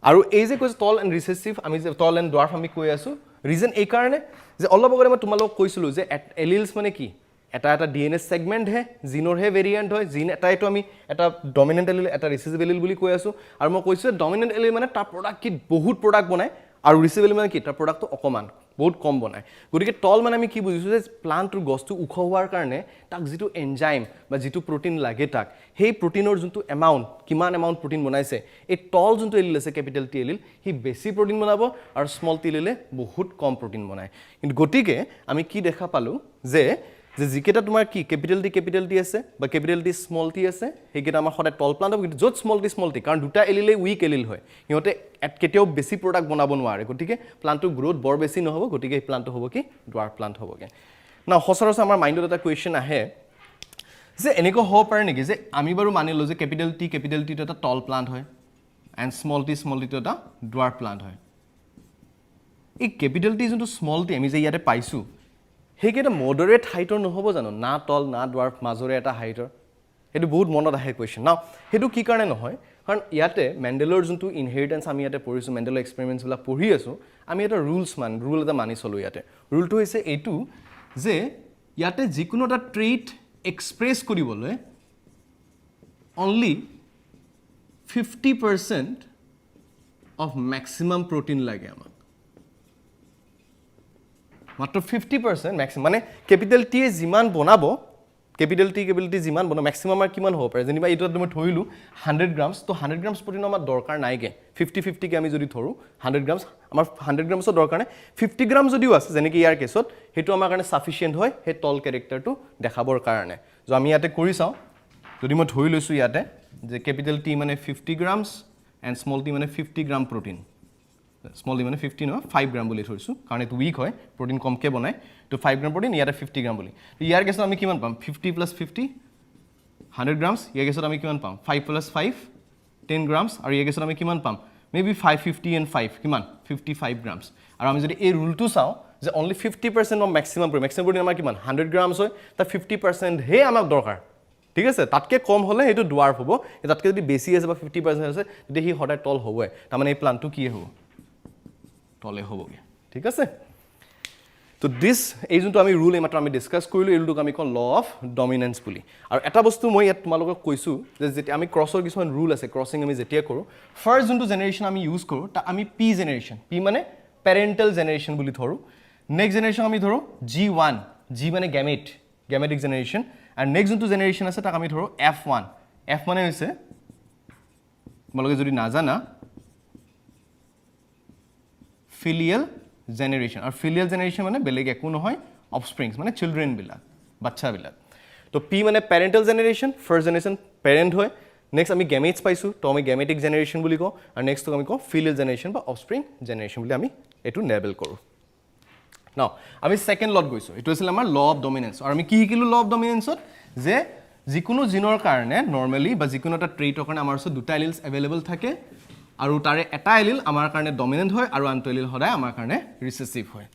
আৰু এই যে কৈছোঁ টল এণ্ড ৰিচেছিভ আমি যে টল এণ্ড ডুৱাৰ্ফ আমি কৈ আছোঁ ৰিজন এইকাৰণে যে অলপ আগতে মই তোমালোকক কৈছিলোঁ যে এলিলছ মানে কি এটা DNA ছেগমেণ্টহে জিনৰহে ভেৰিয়েণ্ট হয় জিন এটাইতো আমি এটা ডমিনেণ্ট এলিল এটা ৰিচেছিভ এলিল বুলি কৈ আছোঁ আৰু মই কৈছোঁ ডমিনেণ্ট এলিল মানে তাৰ প্ৰডাক্ট কি বহুত প্ৰডাক্ট বনায় আৰু ৰিচেছিভ এলিল মানে কি তাৰ প্ৰডাক্টটো অকণমান বহুত কম বনায় গতিকে টল মানে আমি কি বুজিছোঁ যে প্লাণ্টটোৰ গছটো ওখ হোৱাৰ কাৰণে তাক যিটো এনজাইম বা যিটো প্ৰটিন লাগে তাক সেই প্ৰটিনৰ যোনটো এমাউণ্ট কিমান এমাউণ্ট প্ৰটিন বনাইছে এই টল যোনটো এলিল আছে কেপিটেল টি এলিল সি বেছি প্ৰটিন বনাব আৰু স্মল টি এলিলে বহুত কম প্ৰটিন বনায় কিন্তু গতিকে আমি কি দেখা পালোঁ যে যিকেইটা তোমাৰ কি কেপিটেল টি আছে বা কেপিটেল টি স্মল টি আছে সেইকেইটা আমাৰ সদায় টল প্লাণ্ট হ'ব কিন্তু য'ত স্মল টি কাৰণ দুটা এলিলেই উইক এলিল হয় সিহঁতে কেতিয়াও বেছি প্ৰডাক্ট বনাব নোৱাৰে গতিকে প্লাণ্টটোৰ গ্ৰ'থ বৰ বেছি নহ'ব গতিকে সেই প্লাণ্টটো হ'ব কি ডুৱাৰ্ফ প্লাণ্ট হ'বগৈ না সচৰাচৰ আমাৰ মাইণ্ডত এটা কুৱেশ্যন আহে যে এনেকুৱা হ'ব পাৰে নেকি যে আমি বাৰু মানিলোঁ যে কেপিটেল টিটো এটা টল প্লাণ্ট হয় এণ্ড স্মল টিটো এটা ডুৱাৰ্ফ প্লাণ্ট হয় এই কেপিটেল টি যোনটো স্মল টি আমি যে ইয়াতে পাইছোঁ সেইকেইটা মডাৰেট হাইটৰ নহ'ব জানো না টল না ডুৱাৰ্ফ মাজৰে এটা হাইটৰ সেইটো বহুত মনত আহে কুৱেশ্যন না সেইটো কি কাৰণে নহয় কাৰণ ইয়াতে মেণ্ডেলৰ যোনটো ইনহেৰিটেঞ্চ আমি ইয়াতে পঢ়িছোঁ মেণ্ডেলৰ এক্সপেৰিমেণ্টছবিলাক পঢ়ি আছোঁ আমি এটা ৰুল এটা মানি চলোঁ ইয়াতে ৰুলটো হৈছে এইটো যে ইয়াতে যিকোনো এটা ট্ৰেইট এক্সপ্ৰেছ কৰিবলৈ only 50% of maximum protein লাগে আমাক মাত্ৰ 50% ম্যাক্সিমাম মানে ক্যাপিটাল টি যিমান বনাব ক্যাপিটাল টি যিমান বনাব ম্যাক্সিমাম আমাৰ কিমান হ'ব পাৰে যেনিবা এইটো মই ধৰিলো 100 গ্ৰামছ তো 100 গ্ৰামছ প্ৰটিন আমাৰ দৰকাৰ নাইগে 50-50 কে আমি যদি ধৰো 100 গ্ৰামছ আমাৰ 100 গ্ৰামছৰ দৰকাৰ নাই 50 গ্ৰাম যদিও আছে যেনেকি ইয়াৰ কেছত হেতু আমাৰ কাৰণে সাফিশিয়েন্ট হয় হে টল ক্যাৰেক্টাৰটো দেখাবৰ কাৰণে যে আমি ইয়াতে কৰি চাও যদি মই ধৰি লৈছো ইয়াতে যে ক্যাপিটাল টি মানে 50 গ্ৰামছ এণ্ড স্মল টি মানে 50 গ্ৰাম প্ৰটিন স্মল টি মানে 50 নহয় 5 গ্ৰাম বুলি ধৰিছো কাৰণ এটো উইক হয় প্ৰটিন কমকে বনায় তো 5 গ্ৰাম প্ৰটিন ইয়াতে 50 গ্ৰাম বুলি তো ইয়াৰ কেছত আমি কিমান পাম 50 + 50 100 গ্ৰামছ ইয়াৰ কেছত আমি কিমান পাম 5 + 5 10 গ্ৰামছ আৰু ইয়াৰ কেছত আমি কিমান পাম মেবি 550 এণ্ড 5 কিমান 55 গ্ৰামছ আৰু আমি যদি এই ৰুলটো চাও যে অনলি 50% অফ ম্যাক্সিমাম প্ৰটিন আমাৰ কিমান 100 গ্ৰামছ হয় তা 50% হে আমাক দৰকাৰ ঠিক আছে তাতকে কম হলে এটো ডুৱাৰ্ফ হ'ব তাতকে যদি বেছি আছে বা 50% আছে তেতিয়া হি হঠাৎ টল হ'বই তাৰ মানে এই প্লানটো কি হ'ব টলে হ'বগে ঠিক আছে তো দিস এই যোনটো আমি ৰুল এইমাত্ৰ আমি ডিসকাস কৰিলো এই ৰুলটোক আমি কল ল অফ ডমিনেন্স বুলি আৰু এটা বস্তু মই ইয়াত তোমালোকক কৈছো যে যেতিয়া আমি ক্ৰছৰ কিছুমান ৰুল আছে ক্ৰসিং আমি যেতিয়া কৰো ফাৰ্স্ট যোনটো জেনাৰেশন আমি ইউজ কৰো তা আমি পি জেনাৰেশন পি মানে পেৰেন্টাল জেনাৰেশন বুলি ধৰো নেক্সট জেনাৰেশন আমি ধৰো G1 G মানে গেমেটিক জেনাৰেশন আৰু নেক্সট যোনটো জেনাৰেশন আছে তাক আমি ধৰো F1 F মানে হৈছে তোমালোকে যদি নাজানা ফিলিয়াল জেনাৰেশন আৰু ফিলিয়াল জেনাৰেশন মানে বেলেগ একো নহয় অফস্প্ৰিংস মানে চিলড্ৰেন বিলাক বাচ্চা বিলাক তো পি মানে পেৰেন্টাল জেনাৰেশন ফাৰ্স্ট জেনাৰেশন পেৰেন্ট হয় নেক্সট আমি গেমেটস পাইছো তো আমি গেমেটিক জেনাৰেশন বুলি কওঁ আৰু নেক্সট আমি কওঁ ফিলিয়াল জেনাৰেশন বা অফস্প্ৰিং জেনাৰেশন বুলি আমি এটো লেবেল কৰো নাও আমি সেকেন্ড লট গৈছো এটো আছিল আমাৰ ল অফ ডমিনেন্স আৰু আমি কি শিকিলো ল অফ ডমিনেন্সত যে যিকোনো জিনৰ কাৰণে নৰমালি বা যিকোনো এটা ট্ৰেইটৰ কাৰণে আমাৰ ওচৰত দুটা এলিলছ এভেইলেবল থাকে আৰু তাৰে এটা এলিল আমাৰ কাৰণে ডমিনেন্ট হয় আৰু আনটো এলিল সদায় আমাৰ কাৰণে ৰিসেসিভ হয়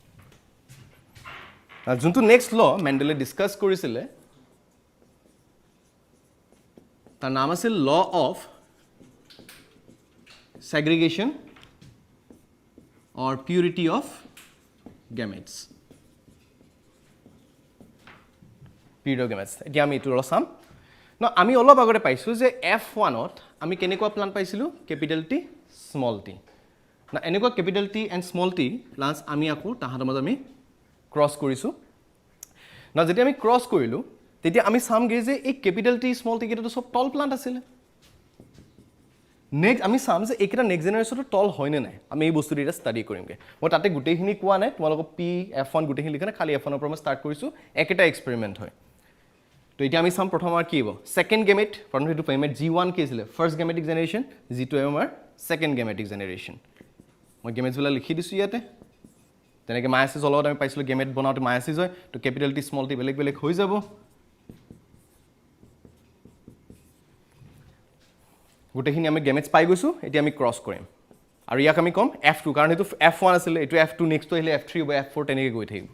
যোনটো নেক্সট ল মেন্ডেলে ডিসকাস কৰিছিলে তাৰ নাম আছিল law of segregation or purity of gametes purity of gametes এতিয়া আমি এটো চাম না আমি অলপ আগতে পাইছো যে F1 ত আমি কেনেকুৱা প্লান পাইছিলো ক্যাপিটাল T স্মল t না এনেকুৱা capital T and small t plus আমি আকৌ তাহাঁতৰ মাজত আমি ক্ৰস কৰিছো না যেতিয়া আমি ক্ৰস কৰিলো তেতিয়া আমি চামগে যে এই ক্যাপিটাল T স্মল t কেইটাটো সব টল প্লান্ট আছিল নেক্সট আমি চাম যে এইকেইটা নেক্সট জেনাৰেশ্যনটো টল হয় নে নাই আমি এই বস্তুটো এটা ষ্টাডি কৰিমগে মই তাতে গোটেইখিনি কোৱা নাই তোমালোকক পি F1 গোটেইখিনি লিখা নাই খালি F1 ৰ পৰা মই ষ্টাৰ্ট কৰিছো একেটা এক্সপেৰিমেন্ট হয় তো এতিয়া আমি চাম প্ৰথম আৰ কি হ'ব সেকেন্ড গেমেট প্ৰথম হেতু পেমেন্ট G1 কি আছিল ফাৰ্স্ট গেমেটিক জেনাৰেশন G2 আমাৰ সেকেন্ড গেমেটিক জেনাৰেশন মই গেমেটছ বলা লিখি দিছো ইয়াতে তেনেকে মায়াসিস অলপ আমি পাইছিলো গেমেট বনাওতে মায়াসিস হয় তো ক্যাপিটাল T স্মল t বেলেগ বেলেগ হৈ যাব গোটেইখিনি আমি গেমেটছ পাই গৈছো এতিয়া আমি ক্ৰস কৰিম আৰু ইয়াক আমি কম F2 কাৰণ এটো F1 আছিল এটো F2 নেক্সট আহিলে F3 হ'ব F4 তেনেকে গৈ থাকিব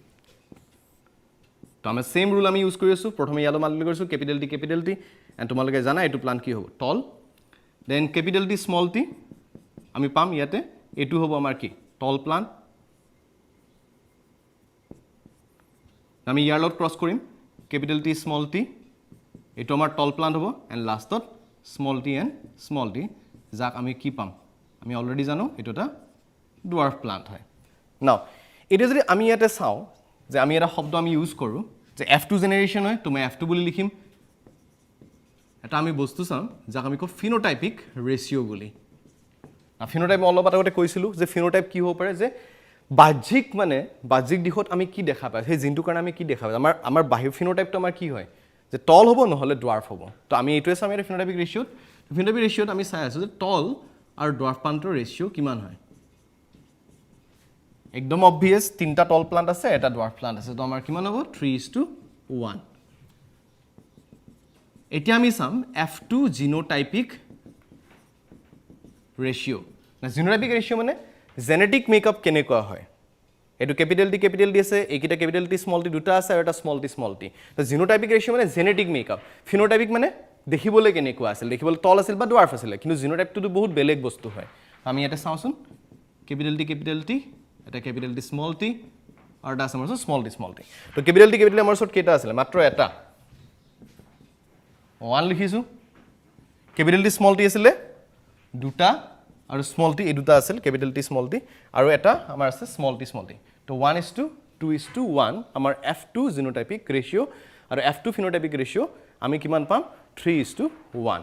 তো আমি সেম ৰুল আমি ইউজ কৰি আছো প্ৰথমে ইয়ালো মানলি কৰিছো ক্যাপিটাল T এণ্ড তোমালোকে জানা এটো প্লান কি হ'ব tall then capital T small t আমি পাম ইয়াতে এটো হ'ব আমাৰ কি টল প্লান আমি ইয়াৰ লগত ক্ৰস কৰিম ক্যাপিটাল T স্মল t এটো আমাৰ টল প্লান হ'ব এণ্ড লাষ্টত small t and small t যাক আমি কি পাম আমি অলৰেডি জানো এটো এটা ডুৱাৰ্ফ প্লান্ট হয় নাও এটা যদি আমি ইয়াতে চাও যে আমি এটা শব্দ আমি ইউজ কৰো যে F2 জেনাৰেশন হয় তো মই F2 বুলি লিখিম এটা আমি বস্তু চাম যাক আমি কো ফিনোটাইপিক ৰেশিও বুলি না ফিনোটাইপ অলপ আগতে কৈছিলো যে ফিনোটাইপ কি হ'ব পাৰে যে বাহ্যিক দিশত আমি কি দেখা পাই সেই জিনটো কাৰণে আমি কি দেখা পাই আমাৰ বাহ্যিক ফিনোটাইপটো আমাৰ কি হয় যে টল হ'ব নহলে ডুৱাৰ্ফ হ'ব তো আমি এইটোৱে চাম এটা ফিনোটাইপিক ৰেশিওত আমি চাই আছো যে টল আৰু ডুৱাৰ্ফ প্লান্টৰ ৰেশিও কিমান হয় একদম অবভিয়াস তিনটা টল প্লান্ট আছে এটা ডুৱাৰ্ফ প্লান্ট আছে তো আমাৰ কিমান হ'ব 3:1 এতিয়া আমি চাম F2 জিনোটাইপিক ৰেশিও না জিনোটাইপিক ৰেশিও মানে জেনেটিক মেকআপ কেনেকুৱা হয় এটো ক্যাপিটাল T আছে এইকিটা ক্যাপিটাল T স্মল t দুটা আছে আৰু এটা স্মল t তো জিনোটাইপিক ৰেশিও মানে জেনেটিক মেকআপ ফিনোটাইপিক মানে দেখিবলৈ কেনেকুৱা আছিল দেখিবলৈ টল আছিল বা ডুৱাৰ্ফ আছিল কিন্তু জিনোটাইপটো বহুত বেলেগ বস্তু হয় আমি ইয়াতে চাওচোন ক্যাপিটাল T এটা ক্যাপিটাল T স্মল t আৰু এটা আছে আমাৰ ওচৰত স্মল টি তো কেপিটেল টি আমাৰ ওচৰত কেইটা আছিলে মাত্ৰ এটা 1 লিখিছোঁ কেপিটেল টি স্মল টি আছিলে দুটা আৰু স্মল টি এই দুটা আছিল কেপিটেল টি স্মল টি আৰু এটা আমাৰ আছে স্মল টি তো 1:2:1 আমাৰ F2 জিনোটাইপিক ৰেচিঅ' আৰু F2 ফিনোটাইপিক ৰেচিঅ' আমি কিমান পাম 3:1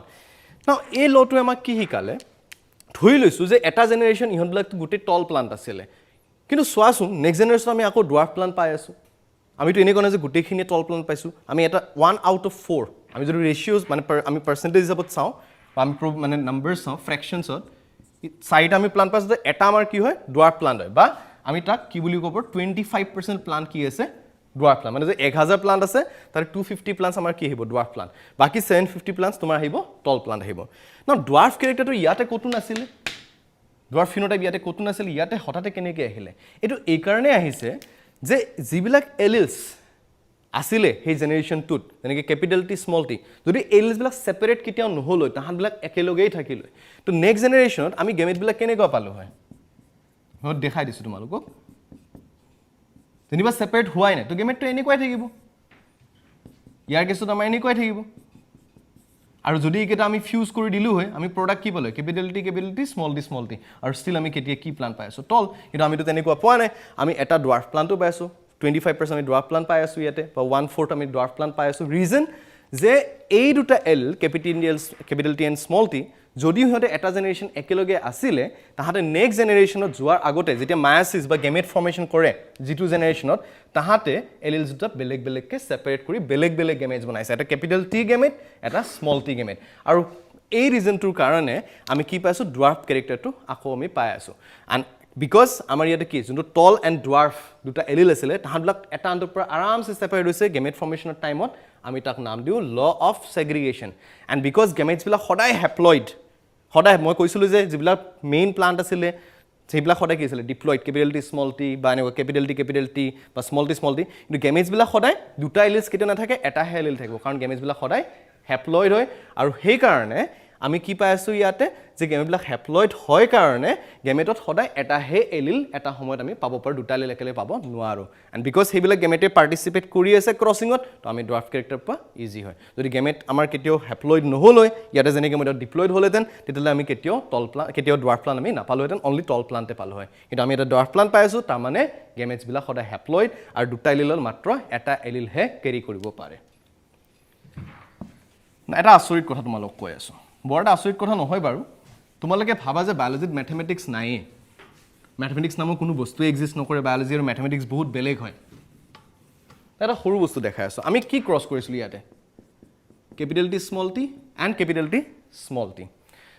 নাও এই লটোৱে আমাক কি শিকালে ধৰি লৈছোঁ যে এটা জেনেৰেশ্যন ইহঁতবিলাকতো গোটেই টল প্লান্ট আছিলে কিন্তু চোৱাচোন নেক্সট জেনেৰেশ্যন আমি আকৌ ডুৱাৰ্ফ প্লান্ট পাই আছোঁ আমিতো এনেকুৱা নহয় যে গোটেইখিনিয়ে টল প্লান্ট পাইছোঁ আমি এটা 1/4 আমি যদি ৰেচিঅ'জ মানে আমি পাৰ্চেণ্টেজ হিচাপত চাওঁ বা আমি মানে নাম্বাৰ চাওঁ ফ্ৰেকশ্যনছত চাৰিটা আমি প্লান্ট পাইছোঁ এটা আমাৰ কি হয় ডুৱাৰ্ফ প্লান্ট হয় বা আমি তাক কি বুলি ক'ব 25% প্লান্ট কি আছে ডুৱাৰ্ফ প্লান্ট মানে যে 1000 প্লান্ট আছে তাৰ 250 প্লান্টছ আমাৰ কি আহিব ডুৱাৰ্ফ প্লান্ট বাকি 750 প্লান্টছ তোমাৰ আহিব টল প্লান্ট আহিব না ডুৱাৰ্ফ কেৰেক্টাৰটো ইয়াতে ক'তো নাছিলে ডুৱাৰ্ফ ফিনোটাইপ ইয়াতে ক'তো নাছিলে ইয়াতে হঠাতে কেনেকৈ আহিলে এইটো এই কাৰণে আহিছে যে যিবিলাক এলিলছ আছিলে সেই জেনেৰেশ্যনটোত যেনেকৈ কেপিটেল টি স্মল টি যদি এলিলছবিলাক ছেপাৰেট কেতিয়াও নহ'ল হয় তাহাঁতবিলাক একেলগেই থাকিল হয় তো নেক্সট জেনেৰেশ্যনত আমি গেমেটবিলাক কেনেকুৱা পালোঁ হয় মই দেখাই দিছোঁ তোমালোকক যেনিবা ছেপাৰেট হোৱাই নাই তো গেমেটটো এনেকুৱাই থাকিব ইয়াৰ কেছত আমাৰ এনেকুৱাই থাকিব আৰু যদি এইকেইটা আমি ফিউজ কৰি দিলোঁ হয় আমি প্ৰডাক্ট কি পালোঁ কেপিটেল টি স্মল টি আৰু ষ্টিল আমি কেতিয়া কি প্লান্ট পাই আছোঁ টল কিন্তু আমিতো তেনেকুৱা পোৱা নাই আমি এটা ডুৱাৰ্ফ প্লান্টো পাই আছোঁ 25% আমি ডুৱাৰ্ফ প্লান্ট পাই আছোঁ ইয়াতে বা 1/4 আমি ডুৱাৰ্ফ প্লান্ট পাই আছোঁ ৰিজন যে এই দুটা L capital T and small tea যদিও সিহঁতে এটা জেনেৰেশ্যন একেলগে আছিলে তাহাঁতে নেক্সট জেনেৰেশ্যনত যোৱাৰ আগতে যেতিয়া মায়াচিছ বা গেমেট ফৰ্মেশ্যন কৰে যিটো জেনেৰেশ্যনত তাহাঁতে এলিলছ দুটা বেলেগ বেলেগকৈ ছেপাৰেট কৰি বেলেগ বেলেগ গেমেটছ বনাইছে এটা কেপিটেল টি গেমেট এটা স্মল টি গেমেট আৰু এই ৰিজনটোৰ কাৰণে আমি কি পাইছোঁ ডুৱাৰ্ফ কেৰেক্টাৰটো আকৌ আমি পাই আছোঁ এণ্ড বিকজ আমাৰ ইয়াতে কি যোনটো টল এণ্ড ডুৱাৰ্ফ দুটা এলিল আছিলে তাহাঁতবিলাক এটা আনটোৰ পৰা আৰামছে ছেপাৰেট হৈছে গেমেট ফৰ্মেশ্যনৰ টাইমত আমি তাক নাম দিওঁ law of segregation and because গেমেটছবিলাক সদায় হেপ্লইড সদায় মই কৈছিলোঁ যে যিবিলাক মেইন প্লান্ট আছিলে সেইবিলাক সদায় কি আছিলে diploid capital T small tea বা এনেকুৱা কেপিটেল টি বা স্মল টি কিন্তু গেমেটছবিলাক সদায় দুটা এলিলছ কেতিয়াও নাথাকে এটাহে এলিল থাকিব কাৰণ গেমেটছবিলাক সদায় হেপ্লইড হয় আৰু সেইকাৰণে আমি কি পাই আছোঁ ইয়াতে যে গেমেটবিলাক হেপ্লইড হয় কাৰণে গেমেটত সদায় এটাহে এলিল এটা সময়ত আমি পাব পাৰোঁ দুটা এলিল একেলগে পাব নোৱাৰোঁ এণ্ড বিকজ সেইবিলাক গেমেটে পাৰ্টিচিপেট কৰি আছে ক্ৰছিঙত তো আমি ডুৱাৰ্ফ কেৰেক্টাৰ পৰা ইজি হয় যদি গেমেট আমাৰ কেতিয়াও হেপ্লইড নহ'ল হয় ইয়াতে যেনেকৈ গেমেটত ডিপ্লইড হ'লহেঁতেন তেতিয়াহ'লে আমি কেতিয়াও ডুৱাৰ্ফ প্লান্ট আমি নাপালোহেঁতেন অনলি টল প্লান্টে পালোঁ হয় কিন্তু আমি এটা ডুৱাৰ্ফ প্লান্ট পাই আছোঁ তাৰমানে গেমেটছবিলাক সদায় হেপ্লইড আৰু দুটা এলিলত মাত্ৰ এটা এলিলহে কেৰি কৰিব পাৰে এটা আচৰিত কথা তোমালোকক কৈ আছোঁ বৰ এটা আচৰিত কথা নহয় বাৰু তোমালোকে ভাবা যে বায়'লজিত মেথমেটিক্স নায়েই মেথমেটিক্স নামৰ কোনো বস্তুৱে এক্সিষ্ট নকৰে বায়'লজি আৰু মেথমেটিক্স বহুত বেলেগ হয় এটা সৰু বস্তু দেখাই আছোঁ আমি কি ক্ৰছ কৰিছিলোঁ ইয়াতে capital T small tea and capital T small tea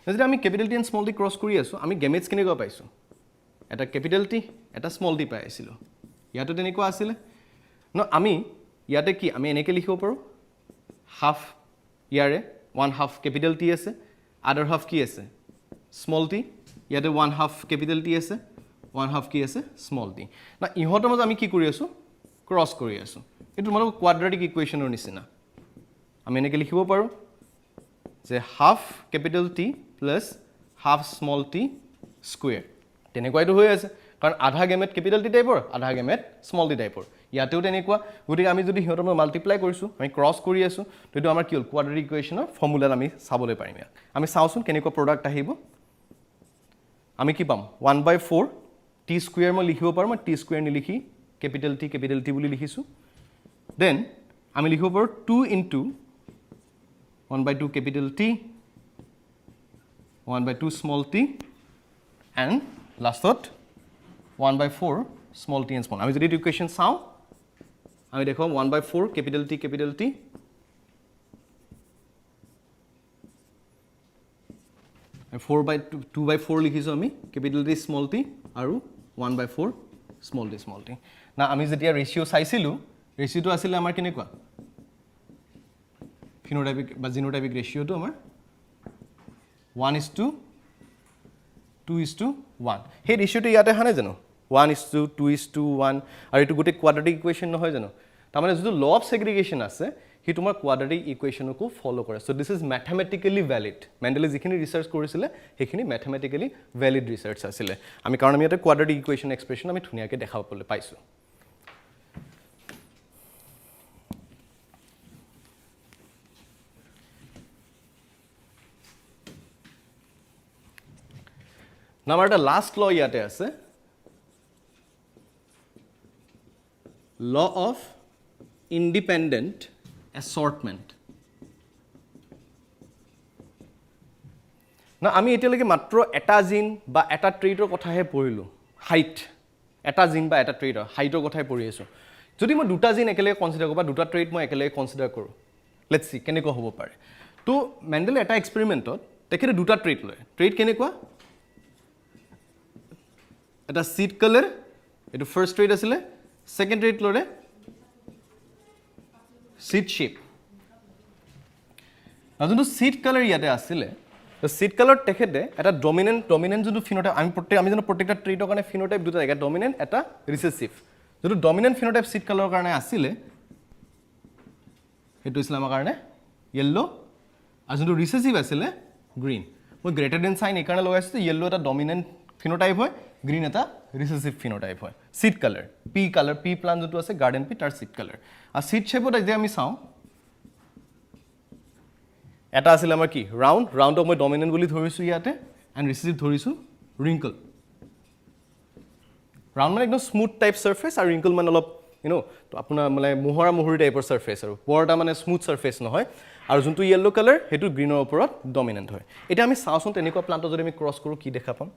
যদি আমি capital T and small tea cross কৰি আছোঁ আমি গেমেটছ কেনেকুৱা পাইছোঁ এটা কেপিটেল টি এটা স্মল টি পাই আছিলোঁ ইয়াতো তেনেকুৱা আছিলে ন আমি ইয়াতে কি আমি এনেকৈ লিখিব পাৰোঁ হাফ ইয়াৰে 1/2 কেপিটেল টি আছে আদাৰ হাফ কি আছে স্মল টি ইয়াতে 1/2 কেপিটেল টি আছে 1/2 কি আছে স্মল টি না ইহঁতৰ মাজত আমি কি কৰি আছোঁ ক্ৰছ কৰি আছোঁ এইটো তোমালোকৰ কোৱাড্ৰেটিক ইকুৱেশ্যনৰ নিচিনা আমি এনেকৈ লিখিব পাৰোঁ যে half capital T plus half small T square তেনেকুৱাইতো হৈ আছে কাৰণ আধা গেমেট কেপিটেল টি টাইপৰ আধা গেমেট স্মল টি টাইপৰ ইয়াতেও তেনেকুৱা গতিকে আমি যদি সিহঁতৰ লগত মাল্টিপ্লাই কৰিছোঁ আমি ক্ৰছ কৰি আছোঁ তো এইটো আমাৰ কি হ'ল কোৱাড্ৰেটিক ইকুৱেশ্যনৰ ফৰ্মুলাত আমি চাবলৈ পাৰিম ইয়াত আমি চাওঁচোন কেনেকুৱা প্ৰডাক্ট আহিব আমি কি পাম 1/4 টি স্কুৱেৰ মই লিখিব পাৰোঁ মই টি স্কুৱেৰ নিলিখি কেপিটেল টি বুলি লিখিছোঁ দেন আমি লিখিব পাৰোঁ 2 × 1/2 capital T 1/2 small tea and লাষ্টত 1/4 স্মল টি এণ্ড স্মল আমি যদি এইটো ইকুৱেশ্যন চাওঁ আমি দেখুৱাম 1/4 কেপিটেল টি 2/4 লিখিছোঁ আমি কেপিটেল টি স্মল টি আৰু 1/4 স্মল টি না আমি যেতিয়া ৰেচিঅ' চাইছিলোঁ ৰেচিঅ'টো আছিলে আমাৰ কেনেকুৱা ফিনোটাইপিক বা জিনোটাইপিক ৰেচিঅ'টো আমাৰ 1:2:1 সেই ৰেচিঅ'টো ইয়াতে অহা নাই জানো 1:2:1 আৰু এইটো গোটেই কোৱাড্ৰেটিক ইকুৱেশ্যন নহয় জানো তাৰমানে যিটো ল অফ ছেগ্ৰিগেশ্যন আছে সি তোমাৰ কোৱাড্ৰেটিক ইকুৱেশ্যনকো ফ'ল' কৰে চ' দিছ ইজ মেথমেটিকেলি ভেলিড মেণ্ডেলে যিখিনি ৰিচাৰ্চ কৰিছিলে সেইখিনি মেথমেটিকেলি ভেলিড ৰিচাৰ্চ আছিলে আমি কাৰণ আমি ইয়াতে কোৱাড্ৰেটিক ইকুৱেশ্যন এক্সপ্ৰেশ্যন আমি ধুনীয়াকৈ দেখাবলৈ পাইছোঁ নাম্বাৰ এটা লাষ্ট ল ইয়াতে আছে ল অফ ইণ্ডিপেণ্ডেণ্ট এছৰ্টমেণ্ট না আমি এতিয়ালৈকে মাত্ৰ এটা জিন বা এটা ট্ৰেইটৰ কথাহে পঢ়িলোঁ হাইট এটা জিন বা এটা ট্ৰেইটৰ হাইটৰ কথাই পঢ়ি আছোঁ যদি মই দুটা জিন একেলগে কনচিডাৰ কৰোঁ বা দুটা ট্ৰেইট মই একেলগে কনচিডাৰ কৰোঁ লেটছ চি কেনেকুৱা হ'ব পাৰে তো মেণ্ডেলে এটা এক্সপেৰিমেণ্টত তেখেতে দুটা ট্ৰেইট লয় ট্ৰেইট কেনেকুৱা এটা চিট কালাৰ এইটো ফাৰ্ষ্ট ট্ৰেইট আছিলে ছেকেণ্ড ট্ৰেইট ল'লে চিট শ্বেপ যোনটো চিট কালাৰ ইয়াতে আছিলে চিট কালাৰত তেখেতে এটা ডমিনেণ্ট যোনটো ফিনোটাইপ আমি জানো প্ৰত্যেকটা ট্ৰেইটৰ কাৰণে ফিনোটাইপ দুটা থাকে ডমিনেণ্ট এটা ৰিচেছিভ যোনটো ডমিনেণ্ট ফিনোটাইপ চিট কালাৰৰ কাৰণে আছিলে সেইটো আছিলে আমাৰ কাৰণে য়েল্ল' আৰু যোনটো ৰিচেছিভ আছিলে গ্ৰীণ মই গ্ৰেটাৰ দেন চাইন এইকাৰণে লগাইছোঁ য়েল্ল' এটা ডমিনেণ্ট ফিনোটাইপ হয় গ্ৰীণ এটা ৰিচেছিভ ফিনোটাইপ হয় চিট কালাৰ পি প্লান যোনটো আছে গাৰ্ডেন পি তাৰ চিট কালাৰ আৰু চিট শ্বেপত এতিয়া আমি চাওঁ এটা আছিলে আমাৰ কি ৰাউণ্ডক মই ডমিনেণ্ট বুলি ধৰিছোঁ ইয়াতে এণ্ড ৰিচিভ ধৰিছোঁ ৰিংকল ৰাউণ্ড মানে একদম স্মুথ টাইপ ছাৰ্ফেচ আৰু ৰিংকল মানে অলপ তো আপোনাৰ মানে মোহৰি টাইপৰ ছাৰ্ফেচ আৰু বৰ এটা মানে স্মুথ ছাৰ্ফেচ নহয় আৰু যোনটো য়েল্ল' কালাৰ সেইটো গ্ৰীণৰ ওপৰত ডমিনেণ্ট হয় এতিয়া আমি চাওঁচোন তেনেকুৱা প্লাণ্টত যদি আমি ক্ৰছ কৰোঁ কি দেখা পাম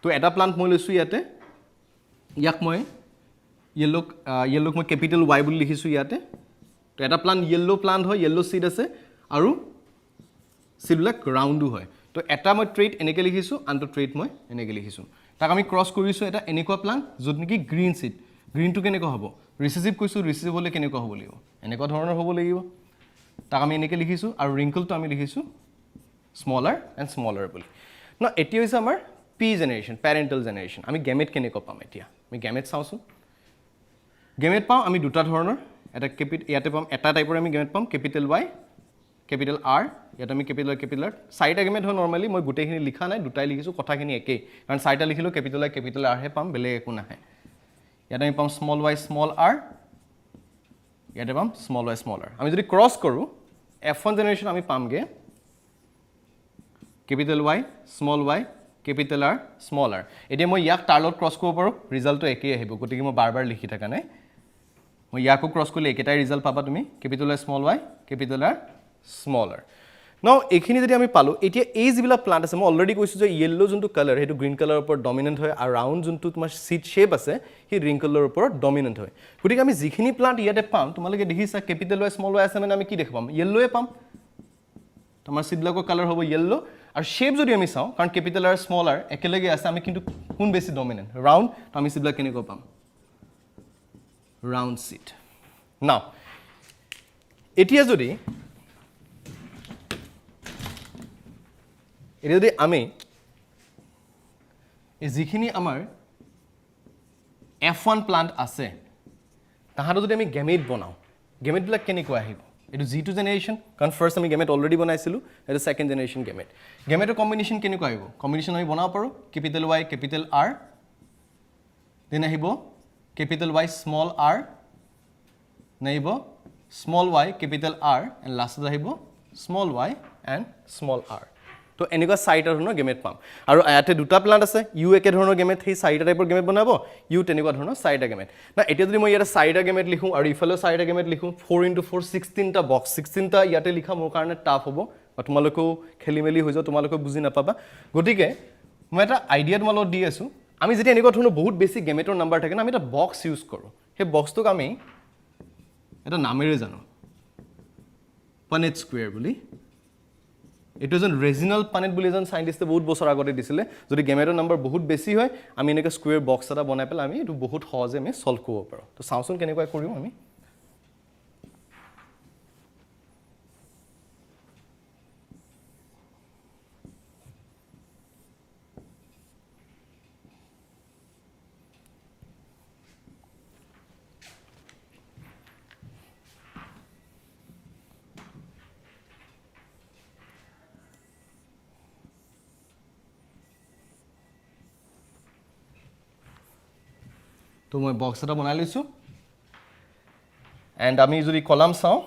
তো এটা প্লাণ্ট মই লৈছোঁ ইয়াতে ইয়াক মই য়েল্ল'ক মই কেপিটেল ৱাই বুলি লিখিছোঁ ইয়াতে তো এটা প্লাণ্ট য়েল্ল' প্লাণ্ট হয় য়েল্ল' চিড আছে আৰু চিডবিলাক ৰাউণ্ডো হয় তো এটা মই ট্ৰেইট এনেকৈ লিখিছোঁ আনটো ট্ৰেইট মই এনেকৈ লিখিছোঁ তাক আমি ক্ৰছ কৰিছোঁ এটা এনেকুৱা প্লাণ্ট য'ত নেকি গ্ৰীণ চিড গ্ৰীণটো কেনেকুৱা হ'ব ৰিচেছিভ কৈছোঁ ৰিচেছিভ হ'লে কেনেকুৱা হ'ব লাগিব এনেকুৱা ধৰণৰ হ'ব লাগিব তাক আমি এনেকৈ লিখিছোঁ আৰু ৰিংকলটো আমি লিখিছোঁ স্মলাৰ এণ্ড স্মলাৰ বুলি ন এতিয়া হৈছে আমাৰ পি জেনেৰেশ্যন পেৰেণ্টেল জেনেৰেশ্যন আমি গেমেট কেনেকুৱা পাম এতিয়া আমি গেমেট চাওঁচোন গেমেট পাওঁ আমি দুটা ধৰণৰ এটা ইয়াতে পাম এটা টাইপৰ আমি গেমেট পাম কেপিটেল ৱাই কেপিটেল আৰ ইয়াত আমি কেপিটেল আৰ চাৰিটা গেমেট হয় নৰ্মেলি মই গোটেইখিনি লিখা নাই দুটাই লিখিছোঁ কথাখিনি একেই কাৰণ চাৰিটা লিখিলেও কেপিটেল আৰহে পাম বেলেগ একো নাহে ইয়াত আমি পাম স্মল ৱাই স্মল আৰ ইয়াতে পাম স্মল ৱাই স্মল আৰ আমি যদি ক্ৰছ কৰোঁ F1 জেনেৰেশ্যন আমি পামগৈ capital Y small Y capital R small R এতিয়া মই ইয়াক তাৰ লগত ক্ৰছ কৰিব পাৰোঁ ৰিজাল্টটো একেই আহিব গতিকে মই বাৰ লিখি থকা নাই মই ইয়াকো ক্ৰছ কৰিলে একেটাই ৰিজাল্ট পাবা তুমি capital Y small Y capital R small R ন এইখিনি যদি আমি পালোঁ এতিয়া এই যিবিলাক প্লাণ্ট আছে মই অলৰেডি কৈছোঁ যে য়েল্ল' যোনটো কালাৰ সেইটো গ্ৰীণ কালাৰৰ ওপৰত ডমিনেণ্ট হয় আৰু ৰাউণ্ড যোনটো তোমাৰ চিট শ্বেপ আছে সেই ৰিংকলৰ ওপৰত ডমিনেণ্ট হয় গতিকে আমি যিখিনি প্লাণ্ট ইয়াতে পাম তোমালোকে দেখিছা কেপিটেল ৱাই স্মল ৱাই আছে মানে আমি কি দেখা পাম য়েল্ল'য়ে পাম তোমাৰ চিটবিলাকৰ কালাৰ হ'ব য়েল্ল' আৰু শ্বেপ যদি আমি চাওঁ কাৰণ কেপিটেল আৰ স্মল আৰ একেলগে আছে আমি কিন্তু কোন বেছি ডমিনেণ্ট ৰাউণ্ড তো আমি চিটবিলাক কেনেকুৱা পাম ৰাউণ্ড চিট নাও এতিয়া যদি আমি যিখিনি আমাৰ F1 প্লাণ্ট আছে তাহাঁতৰ যদি আমি গেমেট বনাওঁ গেমেটবিলাক কেনেকুৱা আহিব এইটো G2 জেনেৰেশ্যন কাৰণ ফাৰ্ষ্ট আমি গেমেট অলৰেডি বনাইছিলোঁ এইটো ছেকেণ্ড জেনেৰেশ্যন গেমেটৰ কম্বিনেশ্যন কেনেকুৱা আহিব কম্বিনেশ্যন আমি বনাব পাৰোঁ capital Y capital R then আহিব কেপিটেল ৱাই স্মল আৰ নাহিব small Y capital R and লাষ্টত আহিব small Y and small R তো এনেকুৱা চাৰিটা ধৰণৰ গেমেট পাম আৰু ইয়াতে দুটা প্লাণ্ট আছে ইউ একে ধৰণৰ গেমেট সেই চাৰিটা টাইপৰ গেমেট বনাব ইউ তেনেকুৱা ধৰণৰ চাৰিটা গেমেট না এতিয়া যদি মই ইয়াতে চাৰিটা গেমেট লিখোঁ আৰু ইফালেও চাৰিটা গেমেট লিখোঁ 4x4 16টা বক্স 16টা ইয়াতে লিখা মোৰ কাৰণে টাফ হ'ব বা তোমালোকেও খেলি মেলি হৈ যাব তোমালোকেও বুজি নাপাবা গতিকে মই এটা আইডিয়া তোমালোকক দি আছোঁ আমি যেতিয়া এনেকুৱা ধৰণৰ বহুত বেছি গেমেটৰ নাম্বাৰ থাকে না আমি এটা বক্স ইউজ কৰোঁ সেই বক্সটোক আমি এটা নামেৰে জানো পানেট স্কুৱেৰ বুলি এইটো এজন ৰেজিনাল্ড পানেট বুলি এজন চাইণ্টিষ্টে বহুত বছৰ আগতে দিছিলে যদি গেমেটৰ নাম্বাৰ বহুত বেছি হয় আমি এনেকৈ স্কুৱেৰ বক্স এটা বনাই পেলাই আমি এইটো বহুত সহজে আমি ছল্ভ কৰিব পাৰোঁ তো চাওঁচোন কেনেকৈ কৰিম আমি তো মই বক্স এটা বনাই লৈছোঁ এণ্ড আমি যদি কলাম চাওঁ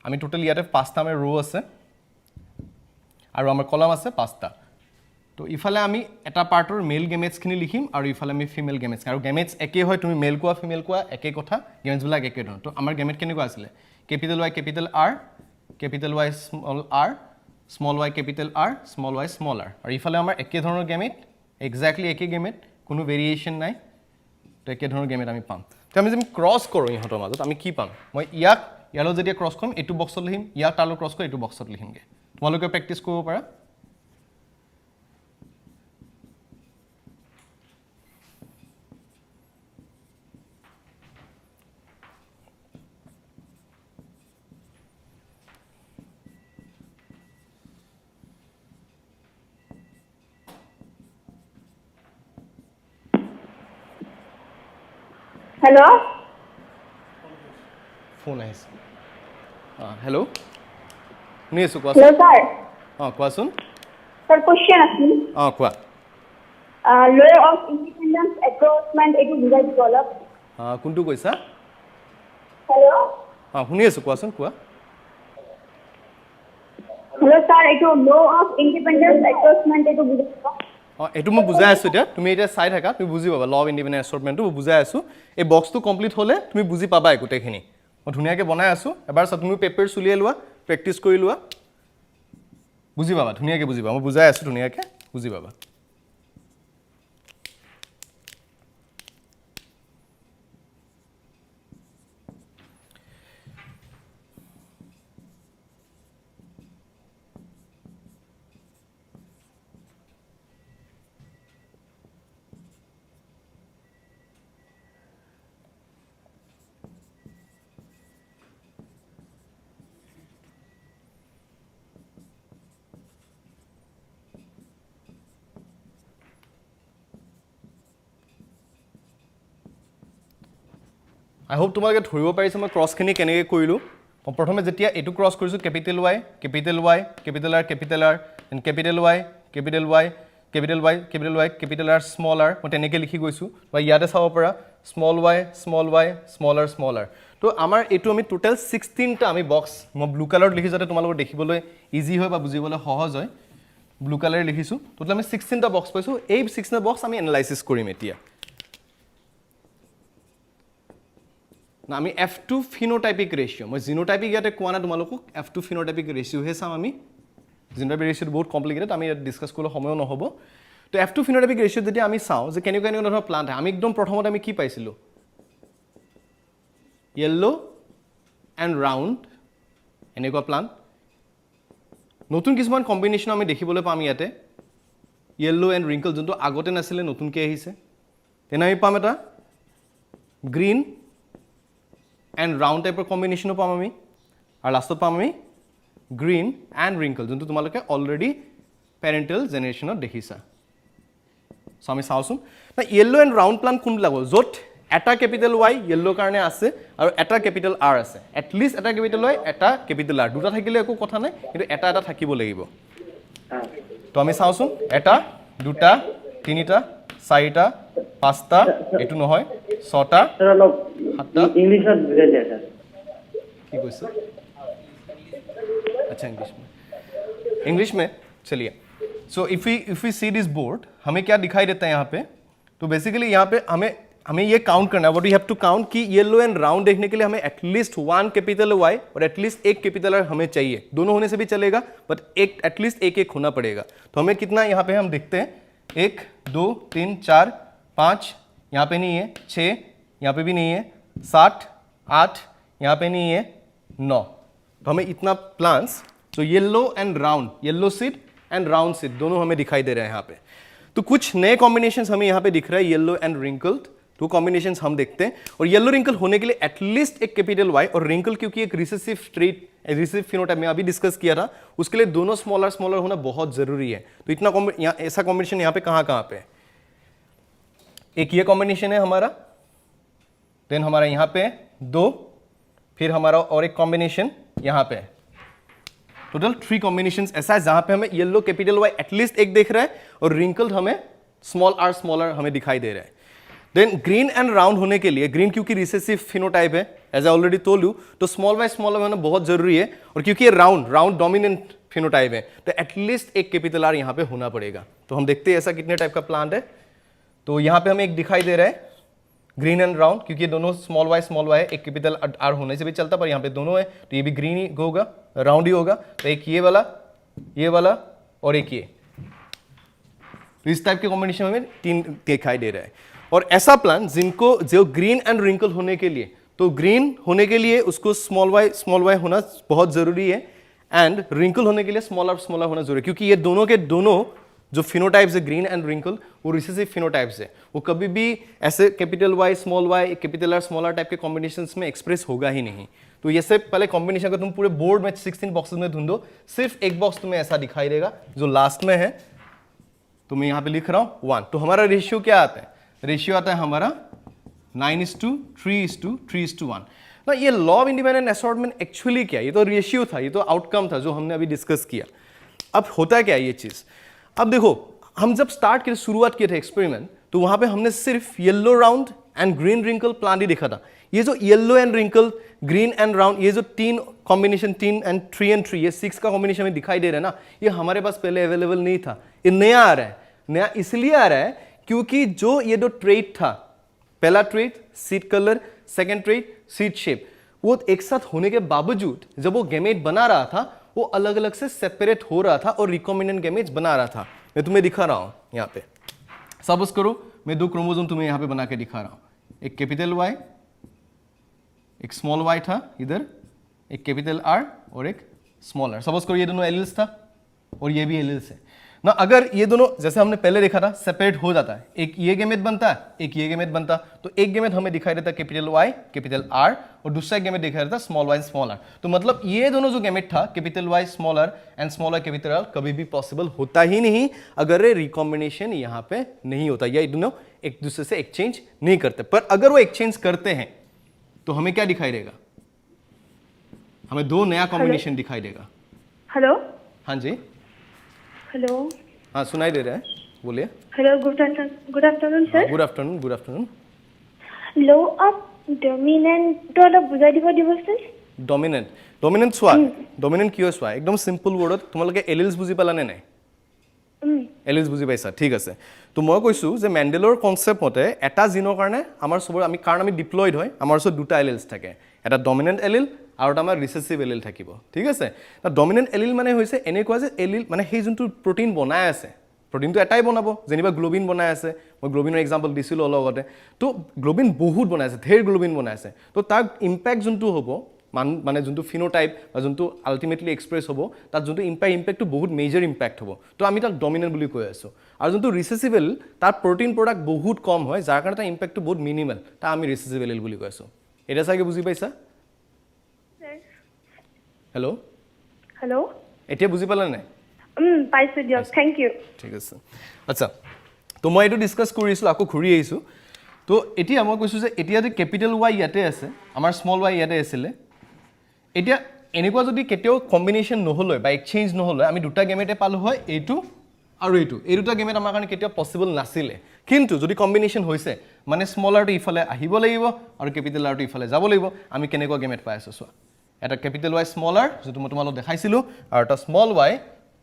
আমি টোটেল ইয়াতে 5টা আমাৰ ৰ' আছে আৰু আমাৰ কলাম আছে 5টা তো ইফালে আমি এটা পাৰ্টৰ মেল গেমেটছখিনি লিখিম আৰু ইফালে আমি ফিমেল গেমেটছ আৰু গেমেটছ একেই হয় তুমি মেল কোৱা ফিমেল কোৱা একেই কথা গেমেটছবিলাক একেই ধৰণৰ তো আমাৰ গেমেট কেনেকুৱা আছিলে capital Y capital R capital Y small y capital R small y small r আৰু ইফালে আমাৰ একে ধৰণৰ গেমেট এক্স্যাক্টলি একে গেমেট কোনো ভেৰিয়েশ্যন নাই তো একে ধৰণৰ গেমেট আমি পাম তো আমি যদি ক্ৰছ কৰোঁ ইহঁতৰ মাজত আমি কি পাম মই ইয়াক ইয়ালৈ যেতিয়া ক্ৰছ কৰিম এইটো বক্সত লিখিম ইয়াক তালৈ ক্ৰছ কৰি এইটো বক্সত লিখিমগৈ তোমালোকে প্ৰেক্টিছ কৰিব পাৰা Hello? ফোন আহিছে হেল্ল' শুনি আছোঁ কোৱাচোন Hello, sir. কোৱাচোন Sir, question আছে কোৱা Law of independence approachment এইটো বুজাই দিব অলপ কোনটো কৈছা Hello? শুনি আছোঁ কোৱাচোন কোৱা Hello, sir. এইটো law of independence approachment এইটো বুজাই দিব এইটো মই বুজাই আছোঁ এতিয়া তুমি এতিয়া চাই থাকা তুমি বুজি পাবা ল অফ ইণ্ডিপেণ্ডেণ্ট এছৰ্টমেণ্টটো মই বুজাই আছোঁ এই বক্সটো কমপ্লিট হ'লে তুমি বুজি পাবা গোটেইখিনি মই ধুনীয়াকৈ বনাই আছোঁ এবাৰ চাওক তুমি পেপাৰ উলিয়াই লোৱা প্ৰেক্টিছ কৰি লোৱা বুজি পাবা ধুনীয়াকৈ বুজি পাবা মই বুজাই আছোঁ ধুনীয়াকৈ বুজি পাবা আই হোপ তোমালোকে ধৰিব পাৰিছে মই ক্ৰছখিনি কেনেকৈ কৰিলোঁ মই প্ৰথমে যেতিয়া এইটো ক্ৰছ কৰিছোঁ capital Y capital R capital R and capital Y capital Y capital Y capital Y capital R small r মই তেনেকৈ লিখি গৈছোঁ বা ইয়াতে চাব পাৰা স্মল y স্মল r তো আমাৰ এইটো আমি টোটেল 16টা আমি বক্স মই ব্লু কালাৰত লিখি যাতে তোমালোকৰ দেখিবলৈ ইজি হয় বা বুজিবলৈ সহজ হয় ব্লু কালাৰে লিখিছোঁ টোটেল আমি 16টা বক্স পাইছোঁ এই 16টা বক্স আমি এনালাইচিছ কৰিম এতিয়া না আমি F2 ফিনোটাইপিক ৰেচিঅ' মই জিনোটাইপিক ইয়াতে কোৱা নাই তোমালোকক F2 ফিনোটাইপিক ৰেচিঅ'হে চাম আমি জিনোটাইপিক ৰেচিঅ'টো বহুত কমপ্লিকেটেড আমি ইয়াত ডিছকাছ কৰিবলৈ সময় নহ'ব তো F2 ফিনোটাইপিক ৰেচিঅ'ত যেতিয়া আমি চাওঁ যে কেনেকুৱা ধৰণৰ প্লাণ্ট হয় আমি একদম প্ৰথমতে আমি কি পাইছিলোঁ য়েল্লো এণ্ড ৰাউণ্ড এনেকুৱা প্লাণ্ট নতুন কিছুমান কম্বিনেশ্যন আমি দেখিবলৈ পাম ইয়াতে য়েল্লো এণ্ড ৰিংকল যোনটো আগতে নাছিলে নতুনকৈ আহিছে তেনে আমি পাম এটা গ্ৰীণ এণ্ড ৰাউণ্ড টাইপৰ কম্বিনেশ্যনো পাম আমি আৰু লাষ্টত পাম আমি গ্ৰীণ এণ্ড ৰিংকল যোনটো তোমালোকে অলৰেডি পেৰেণ্টেল জেনেৰেশ্যনত দেখিছা চ' আমি চাওঁচোন য়েল্লো এণ্ড ৰাউণ্ড প্লাণ্ট কোনবিলাক হ'ল য'ত এটা কেপিটেল Y য়েল্লোৰ কাৰণে আছে আৰু এটা কেপিটেল R আছে এটলিষ্ট এটা কেপিটেল Y এটা কেপিটেল R দুটা থাকিলে একো কথা নাই কিন্তু এটা এটা থাকিব লাগিব তো আমি চাওঁচোন এটা দুটা তিনিটা চাৰিটা পাঁচটা এইটো নহয় ছটা সাতটা इंग्लिशत बुझाई दिया सर की क्वेश्चन अच्छा इंग्लिश में चलिए so if we see this board हमें क्या दिखाई देता है यहाँ पे तो बेसिकली यहाँ पे हमें ये काउंट करना है what we have to count कि येलो एंड राउंड देखने के लिए हमें एटलीस्ट 1 कैपिटल Y और एटलीस्ट एक कैपिटल R हमें चाहिए दोनों होने से भी चलेगा बट एक एटलीस्ट एक होना पड़ेगा तो हमें कितना यहाँ पे हम देखते हैं 1 2 3 4 5 यहाँ पे नहीं है 6 यहाँ पे भी नहीं है 7 8 यहाँ पे नहीं है 9 तो हमें इतना प्लांट्स तो yellow and round yellow seed and round seed दोनों हमें दिखाई दे रहे हैं यहाँ पे तो कुछ नए कॉम्बिनेशंस हमें यहाँ पे दिख रहा है येलो एंड रिंकल्ड दो कॉम्बिनेशंस हम देखते हैं और येलो रिंकल होने के लिए एटलीस्ट एक कैपिटल Y और रिंकल क्योंकि एक रिसेसिव ट्रेट रिसेसिव फिनोटाइप में अभी डिस्कस किया था उसके लिए दोनों स्मॉलर होना बहुत जरूरी है तो इतना ऐसा कॉम्बिनेशन यहाँ पे कहाँ पे है एक ये कॉम्बिनेशन है हमारा देन हमारा यहाँ पे 2 फिर हमारा और एक कॉम्बिनेशन यहाँ पे टोटल 3 कॉम्बिनेशंस ऐसा है जहाँ पे हमें येलो कैपिटल Y एटलीस्ट एक दिख रहा है और रिंकल्ड हमें स्मॉलर हमें दिखाई दे रहा है देन ग्रीन एंड राउंड होने के लिए ग्रीन क्योंकि रिसेसिव फिनोटाइप है as I already told you तो स्मॉल y होना बहुत जरूरी है और क्योंकि ये राउंड डोमिनेंट फिनोटाइप है तो एटलीस्ट एक कैपिटल आर यहाँ पे होना पड़ेगा। तो हम देखते हैं ऐसा कितने टाइप का प्लांट है। तो यहाँ पे हमें एक दिखाई दे रहा है ग्रीन एंड राउंड, क्योंकि ये दोनों स्मॉल वाई है, एक कैपिटल आर होने से भी चलता, पर यहाँ पे दोनों है तो ये भी ग्रीन ही होगा, राउंड ही होगा। तो एक ये वाला और एक ये, तो इस टाइप के कॉम्बिनेशन में 3 दिखाई दे रहा है। और ऐसा प्लांट जिनको जो ग्रीन एंड रिंकल होने के लिए, तो ग्रीन होने के लिए उसको स्मॉल वाई होना बहुत जरूरी है, एंड रिंकल होने के लिए स्मॉल आर होना जरूरी है, क्योंकि ये दोनों के दोनों जो फिनोटाइप्स है ग्रीन एंड रिंकल वो रिसेसिव फिनोटाइप्स है, वो कभी भी ऐसे capital Y capital R small R type के कॉम्बिनेशंस में एक्सप्रेस होगा ही नहीं। तो ये से पहले कॉम्बिनेशन अगर तुम पूरे बोर्ड में 16 बॉक्सेस में ढूंढो, सिर्फ एक बॉक्स तुम्हें ऐसा दिखाई देगा जो लास्ट में है, तो मैं यहाँ पे लिख रहा हूँ 1। तो हमारा रेशियो क्या आता है? रेशियो आता है हमारा 9:3:1 ना। ये law of independent assortment actually क्या है? ये तो रेशियो था, ये तो आउटकम था जो हमने अभी डिस्कस किया। अब होता क्या है ये चीज? अब देखो, हम जब शुरुआत किए थे एक्सपेरिमेंट, तो वहां पे हमने सिर्फ yellow round and green wrinkle plant ही देखा था। ये जो yellow and wrinkle, green and round, ये जो 3 कॉम्बिनेशन 3 and 3 ये 6 का कॉम्बिनेशन में दिखाई दे रहा है ना, ये हमारे पास पहले अवेलेबल नहीं था, ये नया आ रहा है। नया इसलिए आ रहा है क्योंकि जो ये जो ट्रेट था, पहला trait seed colour, second trait seed shape, वो एक साथ होने के बावजूद जब वो गैमेट बना रहा था वो अलग अलग से सेपरेट हो रहा था और रिकॉम्बिनेंट गैमेट्स बना रहा था। मैं तुम्हें दिखा रहा हूं यहाँ पे, सपोज करो मैं 2 क्रोमोसोम तुम्हें यहाँ पे बना के दिखा रहा हूं, एक कैपिटल वाई, एक स्मॉल वाई था इधर, एक कैपिटल आर और एक स्मॉल आर। सपोज करो ये दोनों एलिल्स था और ये भी एलिल्स है ना। अगर ये दोनों जैसे हमने पहले देखा था सेपरेट हो जाता है, एक ये गैमेट बनता है, एक ये गैमेट बनता, तो एक गैमेट हमें दिखाई देता कैपिटल वाई कैपिटल आर और दूसरा गैमेट दिखाई देता स्मॉल वाई स्मॉल आर। तो मतलब ये दोनों जो गैमेट था capital Y small R and small Y capital R कभी भी पॉसिबल होता ही नहीं अगर ये रिकॉम्बिनेशन यहाँ पे नहीं होता, या ये दोनों एक दूसरे से एक्सचेंज नहीं करते। पर अगर वो एक्सचेंज करते हैं तो हमें क्या दिखाई देगा? हमें 2 नया कॉम्बिनेशन दिखाई देगा। हेलो, हाँ जी, हेलो, हाँ सुनाई दे रहा है, बोलिए। Hello, good afternoon sir. Good afternoon. Low of dominant অলপ বুজাই দিব দিবচোন। ডমিনেন্ট চোৱা, ডমিনেন্ট কিয় চোৱা, একদম সিম্পল ৱৰ্ডত তোমালোকে এলিলছ বুজি পালানে নাই? এলিলছ বুজি পাইছা, ঠিক আছে। তো মই কৈছোঁ যে মেণ্ডেলৰ কনচেপ্ট মতে এটা জিনৰ কাৰণে আমাৰ চবৰে কাৰণ আমি ডিপ্লয়ড হয়, আমাৰ ওচৰত 2টা এলিলছ থাকে, এটা ডমিনেন্ট এলিল আৰু এটা আমাৰ ৰিচেছিভ এলিল থাকিব, ঠিক আছে। ডমিনেন্ট এলিল মানে হৈছে এনেকুৱা যে এলিল মানে সেই যোনটো প্ৰটিন বনাই আছে, প্ৰটিনটো এটাই বনাব, যেনিবা গ্লোবিন বনাই আছে, মই গ্লোবিনৰ এক্সাম্পল দিছিলোঁ অলপতে। তো গ্লোবিন বহুত বনাই আছে, ধেৰ গ্লোবিন বনাই আছে, তো তাৰ ইম্পেক্ট যোনটো হ'ব মানে যোনটো ফিনোটাইপ বা যোনটো আল্টিমেটলি এক্সপ্ৰেছ হ'ব, তাত যোনটো ইম্পেক্টটো বহুত মেজৰ ইম্পেক্ট হ'ব, তো আমি তাক ডমিনেন্ট বুলি কৈ আছোঁ। আৰু যোনটো ৰিচেছিভ এলিল তাৰ প্ৰটিন প্ৰডাক্ট বহুত কম হয়, যাৰ কাৰণে তাৰ ইম্পেক্টটো বহুত মিনিমেল, তাক আমি ৰিচেছিভ এলিল বুলি কৈ আছোঁ। এতিয়া চাগে বুজি পাইছা? হেল্ল', এতিয়া বুজি পালা নাই? পাইছো দিয়ক, থেংক ইউ। ঠিক আছে, আচ্ছা। তো মই এইটো ডিছকাছ কৰিছিলোঁ, আকৌ ঘূৰি আহিছোঁ। তো এতিয়া মই কৈছোঁ যে এতিয়া যে কেপিটেল ৱাই ইয়াতে আছে, আমাৰ স্মল ৱাই ইয়াতে আছিলে, এতিয়া এনেকুৱা যদি কেতিয়াও কম্বিনেশ্যন নহ'ল হয় বা এক্সচেঞ্জ নহ'ল হয়, আমি 2টা গেমেটে পালোঁ হয়, এইটো আৰু এইটো, এই 2টা গেমেট আমাৰ কাৰণে কেতিয়াও পচিবল নাছিলে। কিন্তু যদি কম্বিনেশ্যন হৈছে মানে স্মল আৰটো ইফালে আহিব লাগিব আৰু কেপিটেল আৰটো ইফালে যাব লাগিব, আমি কেনেকুৱা গেমেট পাই আছোঁ চোৱা। এটা কেপিটেল ৱাই স্মল আৰ যিটো মই তোমালোকক দেখাইছিলোঁ, আৰু এটা স্মল ৱাই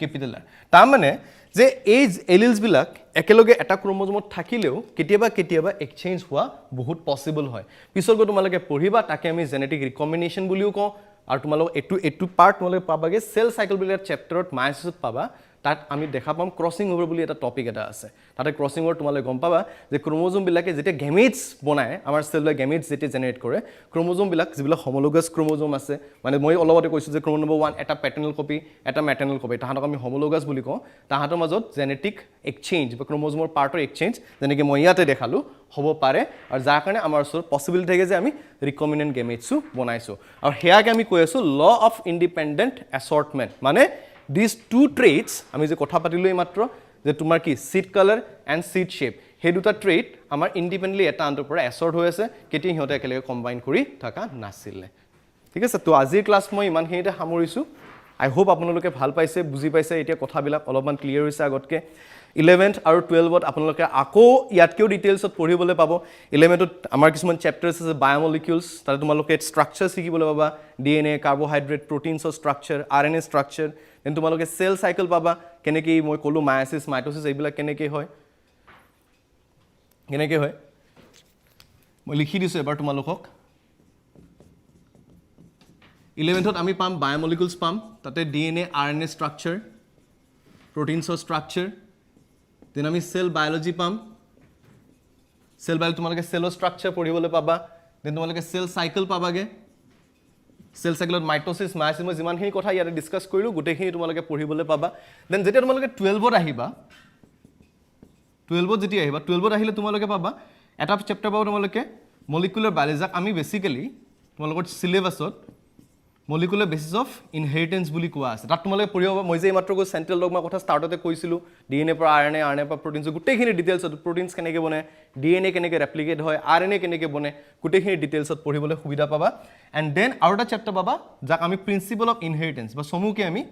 কেপিটেল আৰ। তাৰমানে যে এই এলিলছবিলাক একেলগে এটা ক্ৰমোজোমত থাকিলেও কেতিয়াবা এক্সচেঞ্জ হোৱা বহুত পচিবল হয়। পিছত গৈ তোমালোকে পঢ়িবা, তাকে আমি জেনেটিক ৰিকম্বিনেশ্যন বুলিও কওঁ। আৰু তোমালোক এইটো পাৰ্ট তোমালোকে পাবাগে চেল চাইকেল বুলি এটা চেপ্টাৰত মাইচেছত পাবা, তাত আমি দেখা পাম ক্ৰছিং অভাৰ বুলি এটা টপিক এটা আছে। তাতে ক্ৰছিং অভাৰ তোমালোকে গম পাবা যে ক্ৰমোজোমবিলাকে যেতিয়া গেমেটছ বনায়, আমাৰ চেলুলাৰ গেমেটছ যেতিয়া জেনেৰেট কৰে, ক্ৰমোজোমবিলাক যিবিলাক homologous ক্ৰমোজোম আছে, মানে মই অলপতে কৈছোঁ যে ক্ৰমোজোম নম্বৰ 1 এটা পেটাৰ্নেল কপি, এটা মেটাৰ্নেল কপি, তাহাঁতক আমি homologous বুলি কওঁ। তাহাঁতৰ মাজত জেনেটিক এক্সচেঞ্জ বা ক্ৰমোজোমৰ পাৰ্টৰ এক্সচেঞ্জ যেনেকৈ মই ইয়াতে দেখালোঁ হ'ব পাৰে, আৰু যাৰ কাৰণে আমাৰ ওচৰত পচিবিলিটি থাকে যে আমি ৰিকম্বিনেণ্ট গেমেটছো বনাইছোঁ। আৰু সেয়াকে আমি কৈ আছোঁ ল অফ ইণ্ডিপেণ্ডেণ্ট এছৰ্টমেণ্ট, মানে these 2 traits আমি যে কথা পাতিলোঁ এইমাত্ৰ যে তোমাৰ কি seed colour and seed shape, সেই 2টা ট্ৰেইট আমাৰ ইণ্ডিপেণ্ডেণ্টলি এটা আনটোৰ পৰা এছৰ্ট হৈ আছে, কেতিয়া সিহঁতে একেলগে কম্বাইন কৰি থকা নাছিলে, ঠিক আছে। তো আজিৰ ক্লাছ মই ইমানখিনিতে সামৰিছোঁ। আই হোপ আপোনালোকে ভাল পাইছে, বুজি পাইছে, এতিয়া কথাবিলাক অলপমান ক্লিয়াৰ হৈছে আগতকৈ। 11th আৰু 12th আপোনালোকে আকৌ ইয়াতকেও ডিটেইলছত পঢ়িবলৈ পাব 11th আমাৰ কিছুমান চেপ্টাৰ্ছ আছে বায়োমলিকিউলছ তাতে তোমালোকে ষ্ট্ৰাকচাৰ শিকিবলৈ পাবা DNA কাৰ্বোহাইড্ৰেট প্ৰটিনছৰ ষ্ট্ৰাকচাৰ RNA ষ্ট্ৰাকচাৰ দেন তোমালোকে সেল সাইকেল পাবা কেনেকৈ মই ক'লো মায়োসিছ মাইটোসিছ এইবিলাক কেনেকৈ হয় মই লিখি দিছোঁ এবাৰ তোমালোকক 11th আমি পাম বায়োমলিকিউলছ পাম তাতে DNA RNA ষ্ট্ৰাকচাৰ প্ৰটিনছৰ ষ্ট্ৰাকচাৰ দেন আমি সেল বায়োলজি পাম সেল বায়োলজি তোমালোকে সেলৰ ষ্ট্ৰাকচাৰ পঢ়িবলৈ পাবা দেন তোমালোকে সেল সাইকেল পাবাগে সেল সাইকেলত মাইটোসিছ মায়োসিছ মই যিমানখিনি কথা ইয়াতে ডিসকাস কৰিলোঁ গোটেইখিনি তোমালোকে পঢ়িবলৈ পাবা দেন যেতিয়া তোমালোকে 12th আহিবা 12th আহিলে তোমালোকে পাবা এটা চেপ্টাৰ পাবা তোমালোকে মলিকুলাৰ বায়োলজি যাক আমি বেসিক্যালি তোমালোকৰ সিলেবাছত মলিকুলাৰ বেসিস অফ ইনহেৰিটেন্স বুলি কোৱা আছে তাত তোমালোকে পঢ়িব মই যে মাত্ৰ কৈ সেন্ট্ৰেল ডগমা কথা ষ্টাৰ্টতে কৈছিলোঁ DNA পৰা RNA পৰা প্ৰটিনছ গোটেইখিনি ডিটেইলছত প্ৰটিনছ কেনেকৈ বনে DNA কেনেকৈ ৰেপ্লিকেট হয় RNA কেনেকৈ বনে গোটেইখিনি ডিটেইলছত পঢ়িবলৈ সুবিধা পাবা এণ্ড দেন আৰু এটা চেপ্টাৰ পাবা যাক আমি প্ৰিন্সিপল অফ ইনহেৰিটেন্স বা চমুকৈ আমি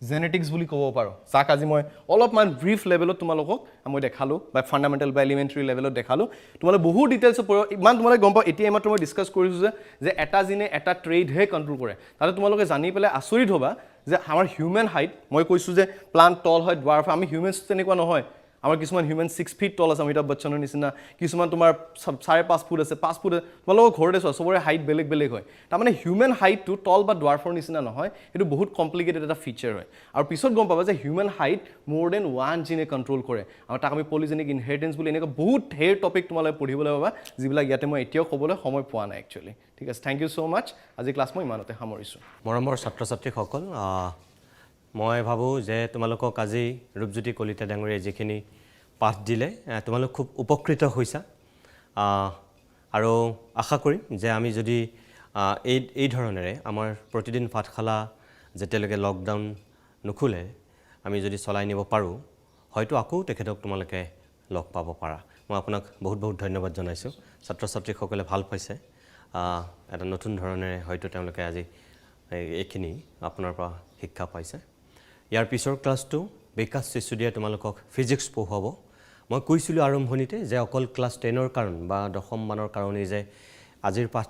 জেনেটিক্স বুলি ক'ব পাৰোঁ যাক আজি মই অলপমান ব্ৰিফ লেভেলত তোমালোকক মই দেখালোঁ বা ফাণ্ডামেণ্টেল বা এলিমেণ্টাৰী লেভেলত দেখালোঁ তোমালোকে বহু ডিটেইলছত পঢ়িব ইমান তোমালোকে গম পাওঁ এতিয়া মাত্ৰ মই ডিছকাছ কৰিছোঁ যে এটা জিনে এটা ট্ৰেডহে কণ্ট্ৰল কৰে তাতে তোমালোকে জানি পেলাই আচৰিত হ'বা যে আমাৰ হিউমেন হাইট মই কৈছোঁ যে প্লাণ্ট টল হয় ডৱাৰ্ফ আমি হিউমেনছ তেনেকুৱা নহয় আমাৰ কিছুমান হিউমেন 6 ফিট টল আছে অমিতাভ বচ্চনৰ নিচিনা কিছুমান তোমাৰ 5.5 ফুট আছে 5 ফুট তোমালোকৰ ঘৰতে চোৱা চবৰে হাইট বেলেগ বেলেগ হয় তাৰমানে হিউমেন হাইটটো টল বা ডৱাৰ্ফৰ নিচিনা নহয় এইটো বহুত কমপ্লিকেটেড এটা ফিচাৰ হয় আৰু পিছত গম পাবা যে হিউমেন হাইট মোৰ দেন 1 জিনে কণ্ট্ৰল কৰে আৰু তাক আমি পলিজেনিক ইনহেৰিটেন্স বুলি এনেকুৱা বহুত ঢেৰ টপিক তোমালোকে পঢ়িবলৈ পাবা যিবিলাক ইয়াতে মই এতিয়াও ক'বলৈ সময় পোৱা নাই একচুৱেলি ঠিক আছে থেংক ইউ ছ' মাছ আজি ক্লাছ মই ইমানতে সামৰিছোঁ মৰমৰ ছাত্ৰ ছাত্ৰীসকল মই ভাবোঁ যে তোমালোকক আজি ৰূপজ্যোতি কলিতা ডাঙৰীয়াই যিখিনি পাঠ দিলে তোমালোক খুব উপকৃত হৈছা আৰু আশা কৰিম যে আমি যদি এই ধৰণেৰে আমাৰ প্ৰতিদিন পাঠশালা যেতিয়ালৈকে লকডাউন নুখুলে আমি যদি চলাই নিব পাৰোঁ হয়তো আকৌ তেখেতক তোমালোকে লগ পাব পাৰা মই আপোনাক বহুত বহুত ধন্যবাদ জনাইছোঁ ছাত্ৰ ছাত্ৰীসকলে ভাল পাইছে এটা নতুন ধৰণেৰে হয়তো তেওঁলোকে আজি এইখিনি আপোনাৰ পৰা শিক্ষা পাইছে ইয়াৰ পিছৰ ক্লাছটো বিকাশ চিচুডিয়াই তোমালোকক ফিজিক্স পঢ়ুৱাব মই কৈছিলোঁ আৰম্ভণিতে যে অকল ক্লাছ 10ৰ কাৰণ বা 10ম মানৰ কাৰণেই যে আজিৰ পাঠ